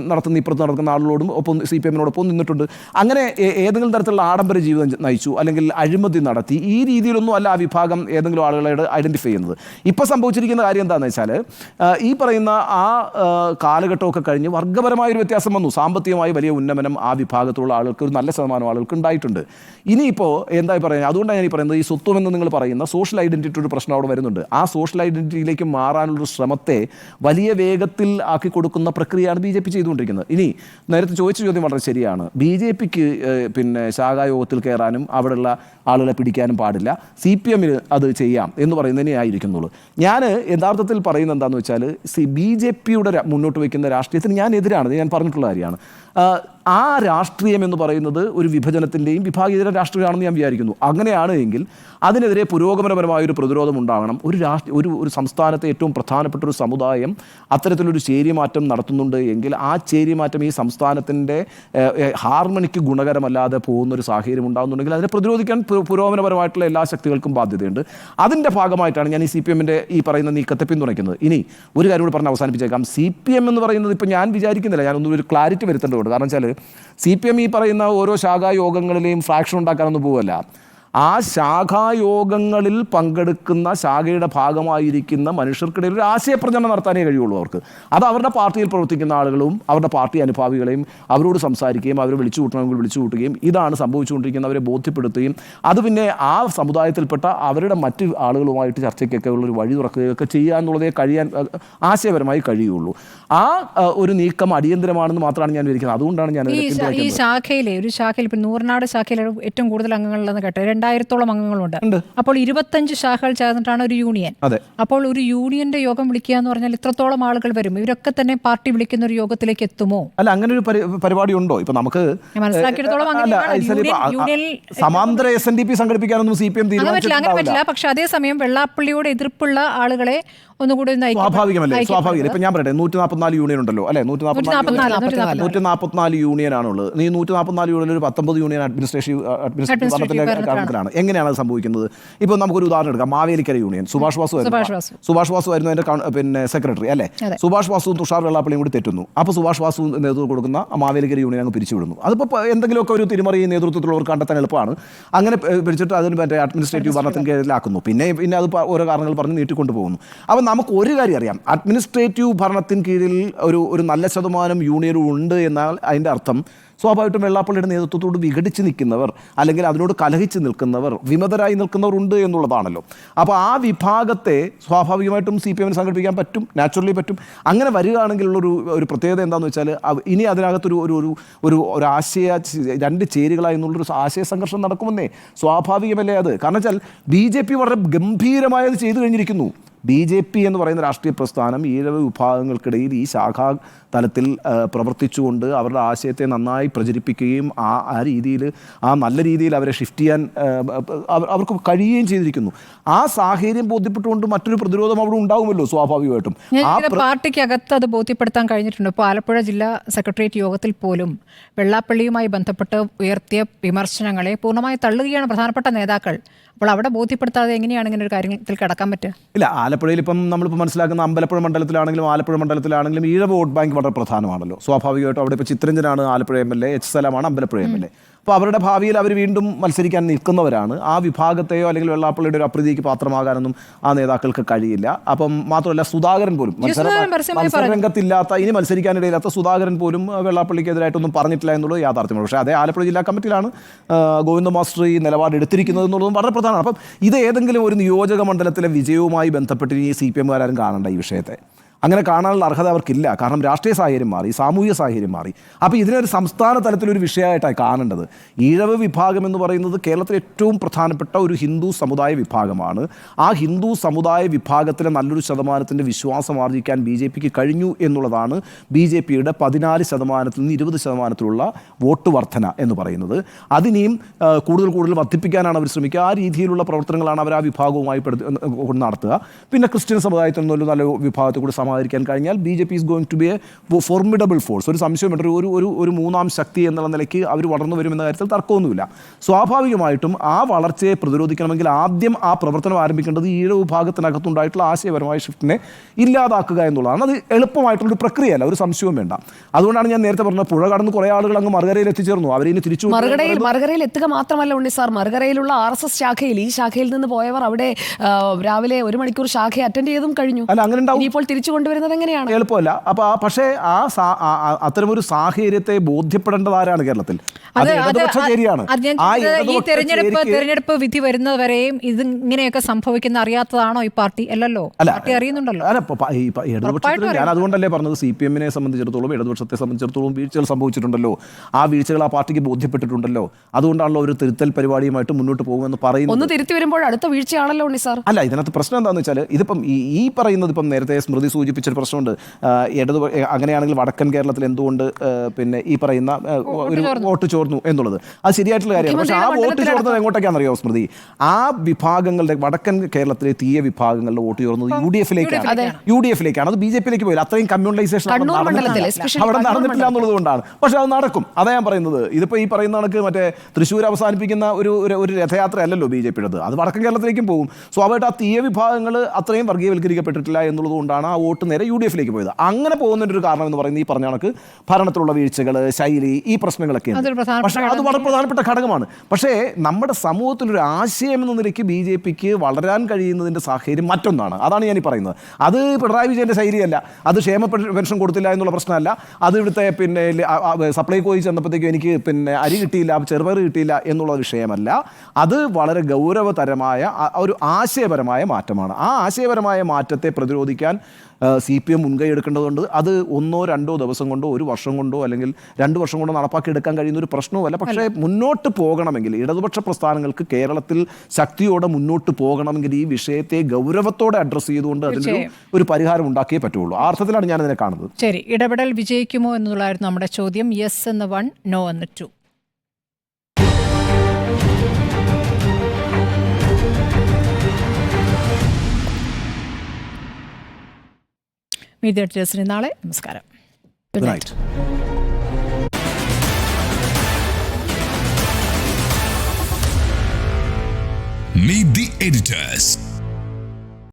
ഇപ്പുറത്ത് നടക്കുന്ന ആളുകളോടും ഒപ്പം CPM-നോടൊപ്പം നിന്നിട്ടുണ്ട്. അങ്ങനെ ഏതെങ്കിലും തരത്തിലുള്ള ആഡംബര ജീവിതം നയിച്ചു അല്ലെങ്കിൽ അഴിമതി നടത്തി, ഈ രീതിയിലൊന്നും അല്ല ആ വിഭാഗം ഏതെങ്കിലും ആളുകളോട് ഐഡന്റിഫൈ ചെയ്യുന്നത്. ഇപ്പോൾ സംഭവിച്ചിരിക്കുന്ന കാര്യം എന്താണെന്ന് വെച്ചാൽ, ഈ പറയുന്ന ആ കാലഘട്ടമൊക്കെ കഴിഞ്ഞ് വർഗ്ഗപരമായൊരു വ്യത്യാസം വന്നു. സാമ്പത്തികമായി വലിയ ഉന്നമനം ആ വിഭാഗത്തിലുള്ള ആളുകൾക്ക്, ഒരു നല്ല ശതമാനം ആളുകൾക്ക് ഉണ്ടായിട്ടുണ്ട്. ഇനിയിപ്പോൾ എന്തായി പറയുന്നത്, അതുകൊണ്ടാണ് ഞാൻ ഈ പറയുന്നത്, ഈ സ്വത്വമെന്ന് നിങ്ങൾ പറയുന്ന സോഷ്യൽ ഐഡൻറ്റിറ്റി ഒരു പ്രശ്നം അവിടെ വരുന്നുണ്ട്. ആ സോഷ്യൽ ഐഡൻറ്റിറ്റിയിലേക്ക് മാറാനുള്ളൊരു ശ്രമത്തെ വലിയ വേഗത്തിൽ ആക്കി കൊടുക്കുന്ന പ്രക്രിയയാണ് BJP ചെയ്തുകൊണ്ടിരിക്കുന്നത്. ഇനി നേരത്തെ ചോദിച്ച ചോദ്യം വളരെ ശരിയാണ്. BJPക്ക് ശാഖായോഗത്തിൽ കയറാനും അവിടെയുള്ള ആളുകളെ പിടിക്കാനും പാടില്ല, CPM-ന് അത് ചെയ്യാം എന്ന് പറയുന്നതിനെ ആയിരിക്കുന്നുള്ളൂ. ഞാൻ യഥാർത്ഥത്തിൽ പറയുന്നത് എന്താണെന്ന് വെച്ചാൽ, BJP-യുടെ മുന്നോട്ട് വയ്ക്കുന്ന രാഷ്ട്രീയത്തിന് ഞാൻ എതിരാണ്. ഞാൻ പറഞ്ഞിട്ടുള്ള കാര്യമാണ്. ആ രാഷ്ട്രീയം എന്ന് പറയുന്നത് ഒരു വിഭജനത്തിൻ്റെയും വിഭാഗീയത രാഷ്ട്രീയമാണെന്ന് ഞാൻ വിചാരിക്കുന്നു. അങ്ങനെയാണ് എങ്കിൽ അതിനെതിരെ പുരോഗമനപരമായൊരു പ്രതിരോധം ഉണ്ടാകണം. ഒരു സംസ്ഥാനത്തെ ഏറ്റവും പ്രധാനപ്പെട്ട ഒരു സമുദായം അത്തരത്തിലൊരു ചേരിമാറ്റം നടത്തുന്നുണ്ട് എങ്കിൽ ആ ചേരിമാറ്റം ഈ സംസ്ഥാനത്തിൻ്റെ ഹാർമണിക്ക് ഗുണകരമല്ലാതെ പോകുന്നൊരു സാഹചര്യം ഉണ്ടാകുന്നുണ്ടെങ്കിൽ അതിനെ പ്രതിരോധിക്കാൻ പുരോഗമനപരമായിട്ടുള്ള എല്ലാ ശക്തികൾക്കും ബാധ്യതയുണ്ട്. അതിൻ്റെ ഭാഗമായിട്ടാണ് ഞാൻ ഈ CPM-ൻ്റെ ഈ പറയുന്ന നീക്കത്തെ പിന്തുണയ്ക്കുന്നത്. ഇനി ഒരു കാര്യം കൂടി പറഞ്ഞ് അവസാനിപ്പിച്ചേക്കാം. CPM എന്ന് പറയുന്നത് ഇപ്പോൾ ഞാൻ വിചാരിക്കുന്നില്ല, ഞാനൊന്നും ഒരു ക്ലാരിറ്റി വരുത്തേണ്ടതുണ്ട്. കാരണം വെച്ചാൽ CPM ഈ പറയുന്ന ഓരോ ശാഖാ യോഗങ്ങളിലെയും ഫ്രാക്ഷൻ ഉണ്ടാക്കാനൊന്നും പോവല്ല. ആ ശാഖായോഗങ്ങളിൽ പങ്കെടുക്കുന്ന ശാഖയുടെ ഭാഗമായിരിക്കുന്ന മനുഷ്യർക്കിടയിൽ ഒരു ആശയപ്രചരണം നടത്താനേ കഴിയുള്ളൂ അവർക്ക്. അത് അവരുടെ പാർട്ടിയിൽ പ്രവർത്തിക്കുന്ന ആളുകളും അവരുടെ പാർട്ടി അനുഭാവികളെയും അവരോട് സംസാരിക്കുകയും അവരെ വിളിച്ചു കൂട്ടണമെങ്കിൽ വിളിച്ചു കൂട്ടുകയും ഇതാണ് സംഭവിച്ചുകൊണ്ടിരിക്കുന്നവരെ ബോധ്യപ്പെടുത്തുകയും അത് പിന്നെ ആ സമുദായത്തിൽപ്പെട്ട അവരുടെ മറ്റ് ആളുകളുമായിട്ട് ചർച്ചയ്ക്കൊക്കെ ഉള്ളൊരു വഴി തുറക്കുകയൊക്കെ ചെയ്യുക എന്നുള്ളതേ ആശയപരമായി കഴിയുള്ളൂ. ആ ഒരു നീക്കം അടിയന്തരമാണെന്ന് മാത്രമാണ് ഞാൻ വിചാരിക്കുന്നത്. അതുകൊണ്ടാണ് ഞാൻ ഈ ശാഖയിൽ ഇപ്പൊ നൂറിനാട് ശാഖയിൽ ഏറ്റവും കൂടുതൽ അംഗങ്ങളുണ്ടെന്ന് കേട്ടോ, 2000-ഓളം അംഗങ്ങളുണ്ട്. അപ്പോൾ 25 ശാഖകൾ ചേർന്നിട്ടാണ് ഒരു യൂണിയൻ. അപ്പോൾ ഒരു യൂണിയന്റെ യോഗം വിളിക്കുക എന്ന് പറഞ്ഞാൽ ഇത്രത്തോളം ആളുകൾ വരും. ഇവരൊക്കെ തന്നെ പാർട്ടി വിളിക്കുന്ന ഒരു യോഗത്തിലേക്ക് എത്തുമോ? അല്ല, അങ്ങനെ ഒരു പരിപാടി ഉണ്ടോ? ഇപ്പൊ നമുക്ക് മനസ്സിലാക്കിയെടുത്തോളം സമാന്തര SNDP സംഘടിപ്പിക്കാനൊന്നും CPM പറ്റില്ല. പക്ഷെ അതേസമയം വെള്ളാപ്പള്ളിയോട് എതിർപ്പുള്ള ആളുകളെ ഒന്നുകൂടി സ്വാഭാവികമല്ലേ. ഇപ്പൊ ഞാൻ പറയട്ടെ, 144 യൂണിയൻ ഉണ്ടല്ലോ അല്ലെ, 144 യൂണിയൻ ആണുള്ളത്. ഈ 144 യൂണിയൻ ഒരു 19 യൂണിയൻ അഡ്മിനിസ്ട്രേറ്റീവ് കാരണത്തിലാണ്. എങ്ങനെയാണ് അത് സംഭവിക്കുന്നത്? ഇപ്പൊ നമുക്കൊരു ഉദാഹരണം എടുക്കാം. മാവേലിക്കര യൂണിയൻ സുഭാഷ് വാസു ആയിരുന്നു അതിന്റെ പിന്നെ സെക്രട്ടറി അല്ലെ. സുഭാഷ് വാസുവും തുഷാർ വെള്ളാപ്പള്ളിയും കൂടി തെറ്റുന്നു. അപ്പോൾ സുഭാഷ് വാസു നേതൃത്വം കൊടുക്കുന്ന മാവേലിക്കര യൂണിയൻ അങ്ങ് പിരിച്ചുവിടുന്നു. അതിപ്പോൾ എന്തെങ്കിലുമൊക്കെ ഒരു തിരിമറി നേതൃത്വത്തിലുള്ളവർ കണ്ടെത്താൻ എളുപ്പമാണ്. അങ്ങനെ പിരിച്ചിട്ട് അതിന് മറ്റേ അഡ്മിനിസ്ട്രേറ്റീവ് ഭരണത്തിന് കീഴിലാക്കുന്നു. പിന്നെ അത് ഓരോ കാരണങ്ങൾ പറഞ്ഞ് നീട്ടിക്കൊണ്ടു പോകുന്നു. അപ്പം നമുക്ക് ഒരു കാര്യം അറിയാം, അഡ്മിനിസ്ട്രേറ്റീവ് ഭരണത്തിന് കീഴിൽ ഒരു നല്ല ശതമാനം യൂണിയൻ ഉണ്ട് എന്നാൽ അതിൻ്റെ അർത്ഥം സ്വാഭാവികമായിട്ടും വെള്ളാപ്പള്ളിയുടെ നേതൃത്വത്തോട് വിഘടിച്ച് നിൽക്കുന്നവർ അല്ലെങ്കിൽ അതിനോട് കലഹിച്ച് നിൽക്കുന്നവർ വിമതരായി നിൽക്കുന്നവർ ഉണ്ട് എന്നുള്ളതാണല്ലോ. അപ്പോൾ ആ വിഭാഗത്തെ സ്വാഭാവികമായിട്ടും CPM സംഘടിപ്പിക്കാൻ പറ്റും, നാച്ചുറലി പറ്റും. അങ്ങനെ വരികയാണെങ്കിലുള്ളൊരു ഒരു പ്രത്യേകത എന്താണെന്ന് വെച്ചാൽ ഇനി അതിനകത്തൊരു ഒരു ഒരു ഒരു ആശയ രണ്ട് ചേരികളായി എന്നുള്ളൊരു ആശയ സംഘർഷം നടക്കുമെന്നേ. സ്വാഭാവികമല്ലേ അത്? കാരണം വെച്ചാൽ BJP വളരെ ഗംഭീരമായത് ചെയ്തു കഴിഞ്ഞിരിക്കുന്നു. BJP എന്ന് പറയുന്ന രാഷ്ട്രീയ പ്രസ്ഥാനം ഈഴവ വിഭാഗങ്ങൾക്കിടയിൽ ഈ ശാഖാ തലത്തിൽ പ്രവർത്തിച്ചുകൊണ്ട് അവരുടെ ആശയത്തെ നന്നായി പ്രചരിപ്പിക്കുകയും ആ രീതിയിൽ നല്ല രീതിയിൽ അവരെ ഷിഫ്റ്റ് ചെയ്യാൻ അവർക്ക് കഴിയുകയും ചെയ്തിരിക്കുന്നു. ആ സാഹചര്യം ബോധ്യപ്പെട്ടുകൊണ്ട് മറ്റൊരു പ്രതിരോധം അവിടെ ഉണ്ടാകുമല്ലോ സ്വാഭാവികമായിട്ടും. പാർട്ടിക്കകത്ത് അത് ബോധ്യപ്പെടുത്താൻ കഴിഞ്ഞിട്ടുണ്ട്. ഇപ്പോൾ ആലപ്പുഴ ജില്ലാ സെക്രട്ടേറിയറ്റ് യോഗത്തിൽ പോലും വെള്ളാപ്പള്ളിയുമായി ബന്ധപ്പെട്ട് ഉയർത്തിയ വിമർശനങ്ങളെ പൂർണ്ണമായി തള്ളുകയാണ് പ്രധാനപ്പെട്ട നേതാക്കൾ. അപ്പോൾ അവിടെ ബോധ്യപ്പെടുത്താതെ എങ്ങനെയാണ് ഇങ്ങനെ ഒരു കാര്യത്തിൽ കടക്കാൻ പറ്റുക? ഇല്ല, ആലപ്പുഴയിൽ ഇപ്പം നമ്മളിപ്പോൾ മനസ്സിലാക്കുന്ന അമ്പലപ്പുഴ മണ്ഡലത്തിലാണെങ്കിലും ആലപ്പുഴ മണ്ഡലത്തിലാണെങ്കിലും ഈഴവ വോട്ട് ബാങ്ക് വളരെ പ്രധാനമാണല്ലോ. സ്വാഭാവികമായിട്ടും അവിടെ ഇപ്പോൾ ചിത്രഞ്ജനാണ് Alappuzha MLA, H. സലാമാണ് Ambalappuzha MLA. അപ്പോൾ അവരുടെ ഭാവിയിൽ അവർ വീണ്ടും മത്സരിക്കാൻ നിൽക്കുന്നവരാണ്. ആ വിഭാഗത്തെയോ അല്ലെങ്കിൽ വെള്ളാപ്പള്ളിയുടെ ഒരു അപ്രീതിക്ക് പാത്രമാകാനൊന്നും ആ നേതാക്കൾക്ക് കഴിയില്ല. അപ്പം മാത്രമല്ല, സുധാകരൻ പോലും മത്സരരംഗത്തില്ലാത്ത, ഇനി മത്സരിക്കാനിടയില്ലാത്ത സുധാകരൻ പോലും വെള്ളാപ്പള്ളിക്കെതിരായിട്ടൊന്നും പറഞ്ഞിട്ടില്ല എന്നുള്ളത് യാഥാർത്ഥ്യമാണ്. പക്ഷേ അതേ ആലപ്പുഴ ജില്ലാ കമ്മിറ്റിയിലാണ് ഗോവിന്ദ മാസ്റ്റർ ഈ നിലപാട് എടുത്തിരിക്കുന്നത് എന്നുള്ളതും വളരെ പ്രധാനമാണ്. അപ്പം ഇത് ഏതെങ്കിലും ഒരു നിയോജക മണ്ഡലത്തിലെ വിജയവുമായി ബന്ധപ്പെട്ട് ഈ CPMകാരും കാണേണ്ട ഈ വിഷയത്തെ. അങ്ങനെ കാണാനുള്ള അർഹത അവർക്കില്ല. കാരണം രാഷ്ട്രീയ സാഹചര്യം മാറി, സാമൂഹിക സാഹചര്യം മാറി. അപ്പോൾ ഇതിനൊരു സംസ്ഥാന തലത്തിലൊരു വിഷയമായിട്ടാണ് കാണേണ്ടത്. ഈഴവ വിഭാഗം എന്ന് പറയുന്നത് കേരളത്തിലെ ഏറ്റവും പ്രധാനപ്പെട്ട ഒരു ഹിന്ദു സമുദായ വിഭാഗമാണ്. ആ ഹിന്ദു സമുദായ വിഭാഗത്തിലെ നല്ലൊരു ശതമാനത്തിൻ്റെ വിശ്വാസം ആർജിക്കാൻ BJPക്ക് കഴിഞ്ഞു എന്നുള്ളതാണ് BJPയുടെ 14% നിന്ന് 20% വോട്ട് വർധന എന്ന് പറയുന്നത്. അതിനെയും കൂടുതൽ വർദ്ധിപ്പിക്കാനാണ് അവർ ശ്രമിക്കുക. ആ രീതിയിലുള്ള പ്രവർത്തനങ്ങളാണ് അവർ ആ വിഭാഗവുമായി നടത്തുക. പിന്നെ ക്രിസ്ത്യൻ സമുദായത്തിൽ നിന്നൊരു നല്ല വിഭാഗത്തെ കൂടി സമാഹരിക്കാൻ കഴിഞ്ഞാൽ BJP is going to be a formidable force. ഒരു സംശയമുണ്ട്, ഒരു മൂന്നാം ശക്തി എന്നുള്ള നിലയ്ക്ക് അവർ വളർന്നു വരുമെന്ന കാര്യത്തിൽ തർക്കമൊന്നുമില്ല. സ്വാഭാവികമായിട്ടും ആ വളർച്ചയെ പ്രതിരോധിക്കണമെങ്കിൽ ആദ്യം ആ പ്രവർത്തനം ആരംഭിക്കേണ്ടത് ഈഴവ വിഭാഗത്തിനകത്തുണ്ടായിട്ടുള്ള ആശയപരമായ ഷിഫ്റ്റിനെ ഇല്ലാതാക്കുക എന്നുള്ളതാണ്. അത് എളുപ്പമായിട്ടുള്ളൊരു പ്രക്രിയയല്ല, ഒരു സംശയവും വേണ്ട. അതുകൊണ്ടാണ് ഞാൻ നേരത്തെ പറഞ്ഞത്, പുഴ കടന്ന് കുറേ ആളുകൾ അങ്ങ് മറുകരയിൽ എത്തിച്ചേർന്നു. അവരിനി തിരിച്ചു മറുകരയിൽ എത്തുക മാത്രമല്ല ഉണ്ണി സാർ, മറുകരയിലുള്ള RSS ശാഖയിൽ ഈ ശാഖയിൽ നിന്ന് പോയവർ അവിടെ രാവിലെ 1 മണിക്കൂർ ശാഖ അറ്റൻഡ് ചെയ്തും കഴിഞ്ഞു. അല്ല, അങ്ങനെ ഇപ്പോൾ തിരിച്ചു കൊണ്ടുവരുന്നത് എങ്ങനെയാണ്? എളുപ്പമല്ല. അപ്പോൾ പക്ഷേ അത്തരമൊരു സാഹചര്യത്തെ ബോധ്യപ്പെടേണ്ടത് ആരാണ് കേരളത്തിൽ? ഈ തെരഞ്ഞെടുപ്പ് വിധി വരുന്നവരെയും ഇത് ഇങ്ങനെയൊക്കെ സംഭവിക്കുന്ന അറിയാത്തതാണോ ഈ പാർട്ടി? അല്ലല്ലോ, പാർട്ടി അറിയുന്നുണ്ടല്ലോ. ഇടതുപക്ഷത്തിൽ ഞാൻ അതുകൊണ്ടല്ലേ പറഞ്ഞത്, CPMനെ സംബന്ധിച്ചിടത്തോളം ഇടതുപക്ഷത്തെ സംബന്ധിച്ചിടത്തോളം വീഴ്ചകൾ സംഭവിച്ചിട്ടുണ്ടല്ലോ. ആ വീഴ്ചകൾ ആ പാർട്ടിക്ക് ബോധ്യപ്പെട്ടിട്ടുണ്ടല്ലോ. അതുകൊണ്ടാണല്ലോ ഒരു തിരുത്തൽ പരിപാടിയുമായിട്ട് മുന്നോട്ട് പോകുമെന്ന് പറയുന്നത്. ഒന്ന് തിരുത്തി വരുമ്പോൾ അടുത്ത വീഴ്ചയാണല്ലോ ഉണ്ണി സാർ. അല്ല, ഇതിനകത്ത് പ്രശ്നം എന്താണെന്ന് വെച്ചാൽ, ഇതിപ്പം ഈ പറയുന്നത് ഇപ്പം നേരത്തെ സ്മൃതി സൂചിപ്പിച്ചൊരു പ്രശ്നമുണ്ട്. അങ്ങനെയാണെങ്കിൽ വടക്കൻ കേരളത്തിൽ എന്തുകൊണ്ട് പിന്നെ ഈ പറയുന്ന ഒരു വോട്ട് ചോർന്നു എന്നുള്ളത് അത് ശരിയായിട്ടുള്ള കാര്യമാണ്. പക്ഷേ ആ വോട്ട് ചോർന്നത് എങ്ങോട്ടേക്കാണെന്നറിയോ സ്മൃതി? ആ വിഭാഗങ്ങളുടെ വടക്കൻ കേരളത്തിലെ തീയ വിഭാഗങ്ങളുടെ വോട്ട് ചോർന്നത് UDF-ലേക്കാണ്. അത് BJP-ലേക്ക് പോയില്ല. അത്രയും കമ്മ്യൂണലൈസേഷൻ അവിടെ നടന്നിട്ടില്ല എന്നുള്ളത് കൊണ്ടാണ്. പക്ഷെ അത് നടക്കും. അതാ ഞാൻ പറയുന്നത്. ഇതിപ്പോൾ ഈ പറയുന്ന കണക്ക് മറ്റേ തൃശ്ശൂർ അവസാനിപ്പിക്കുന്ന ഒരു രഥയാത്ര അല്ലല്ലോ BJP-യുടേത്. അത് വടക്കൻ കേരളത്തിലേക്കും പോകും. സ്വാഭാവികമായിട്ട് ആ തീയ വിഭാഗങ്ങൾ അത്രയും വർഗീയവൽക്കരിക്കപ്പെട്ടിട്ടില്ല എന്നുള്ളത് കൊണ്ടാണ് ആ വോട്ട് വോട്ട് നേരെ UDF-ലേക്ക് പോയത്. അങ്ങനെ പോകുന്നതിൻ്റെ ഒരു കാരണം എന്ന് പറയുന്നത് ഈ പറഞ്ഞ കണക്ക് ഭരണത്തിലുള്ള വീഴ്ചകൾ, ശൈലി, ഈ പ്രശ്നങ്ങളൊക്കെയാണ്. പക്ഷേ അത് വളരെ പ്രധാനപ്പെട്ട ഘടകമാണ്. പക്ഷേ നമ്മുടെ സമൂഹത്തിലൊരു ആശയം എന്ന നിലയ്ക്ക് BJP-ക്ക് വളരാൻ കഴിയുന്നതിൻ്റെ സാഹചര്യം മറ്റൊന്നാണ്. അതാണ് ഞാൻ ഈ പറയുന്നത്. അത് പിണറായി വിജയൻ്റെ ശൈലിയല്ല, അത് ക്ഷേമ പെൻഷൻ കൊടുത്തില്ല എന്നുള്ള പ്രശ്നമല്ല, അത് ഇവിടുത്തെ പിന്നെ സപ്ലൈകോയിൽ ചെന്നപ്പോഴത്തേക്കും എനിക്ക് പിന്നെ അരി കിട്ടിയില്ല, ചെറുപയർ കിട്ടിയില്ല എന്നുള്ള വിഷയമല്ല. അത് വളരെ ഗൗരവതരമായ ഒരു ആശയപരമായ മാറ്റമാണ്. ആ ആശയപരമായ മാറ്റത്തെ പ്രതിരോധിക്കാൻ CPM മുൻകൈ എടുക്കേണ്ടതുണ്ട്. അത് 1-2 ദിവസം കൊണ്ടോ 1 വർഷം കൊണ്ടോ അല്ലെങ്കിൽ 2 വർഷം കൊണ്ടോ നടപ്പാക്കി എടുക്കാൻ കഴിയുന്ന ഒരു പ്രശ്നവുമല്ല. പക്ഷേ മുന്നോട്ട് പോകണമെങ്കിൽ, ഇടതുപക്ഷ പ്രസ്ഥാനങ്ങൾക്ക് കേരളത്തിൽ ശക്തിയോടെ മുന്നോട്ട് പോകണമെങ്കിൽ ഈ വിഷയത്തെ ഗൗരവത്തോടെ അഡ്രസ്സ് ചെയ്തുകൊണ്ട് അതിന് ഒരു പരിഹാരം ഉണ്ടാക്കിയേ പറ്റുള്ളൂ. ആ അർത്ഥത്തിലാണ് ഞാൻ ഇതിനെ കാണുന്നത്. ശരി, ഇടപെടൽ വിജയിക്കുമോ എന്നുള്ളതായിരുന്നു നമ്മുടെ ചോദ്യം. യെസ് എന്ന് 1, നോ എന്ന് 2. മീഡിയ എഡിറ്റേഴ്സിന് നാളെ. നമസ്കാരം. Good night. Meet the editors.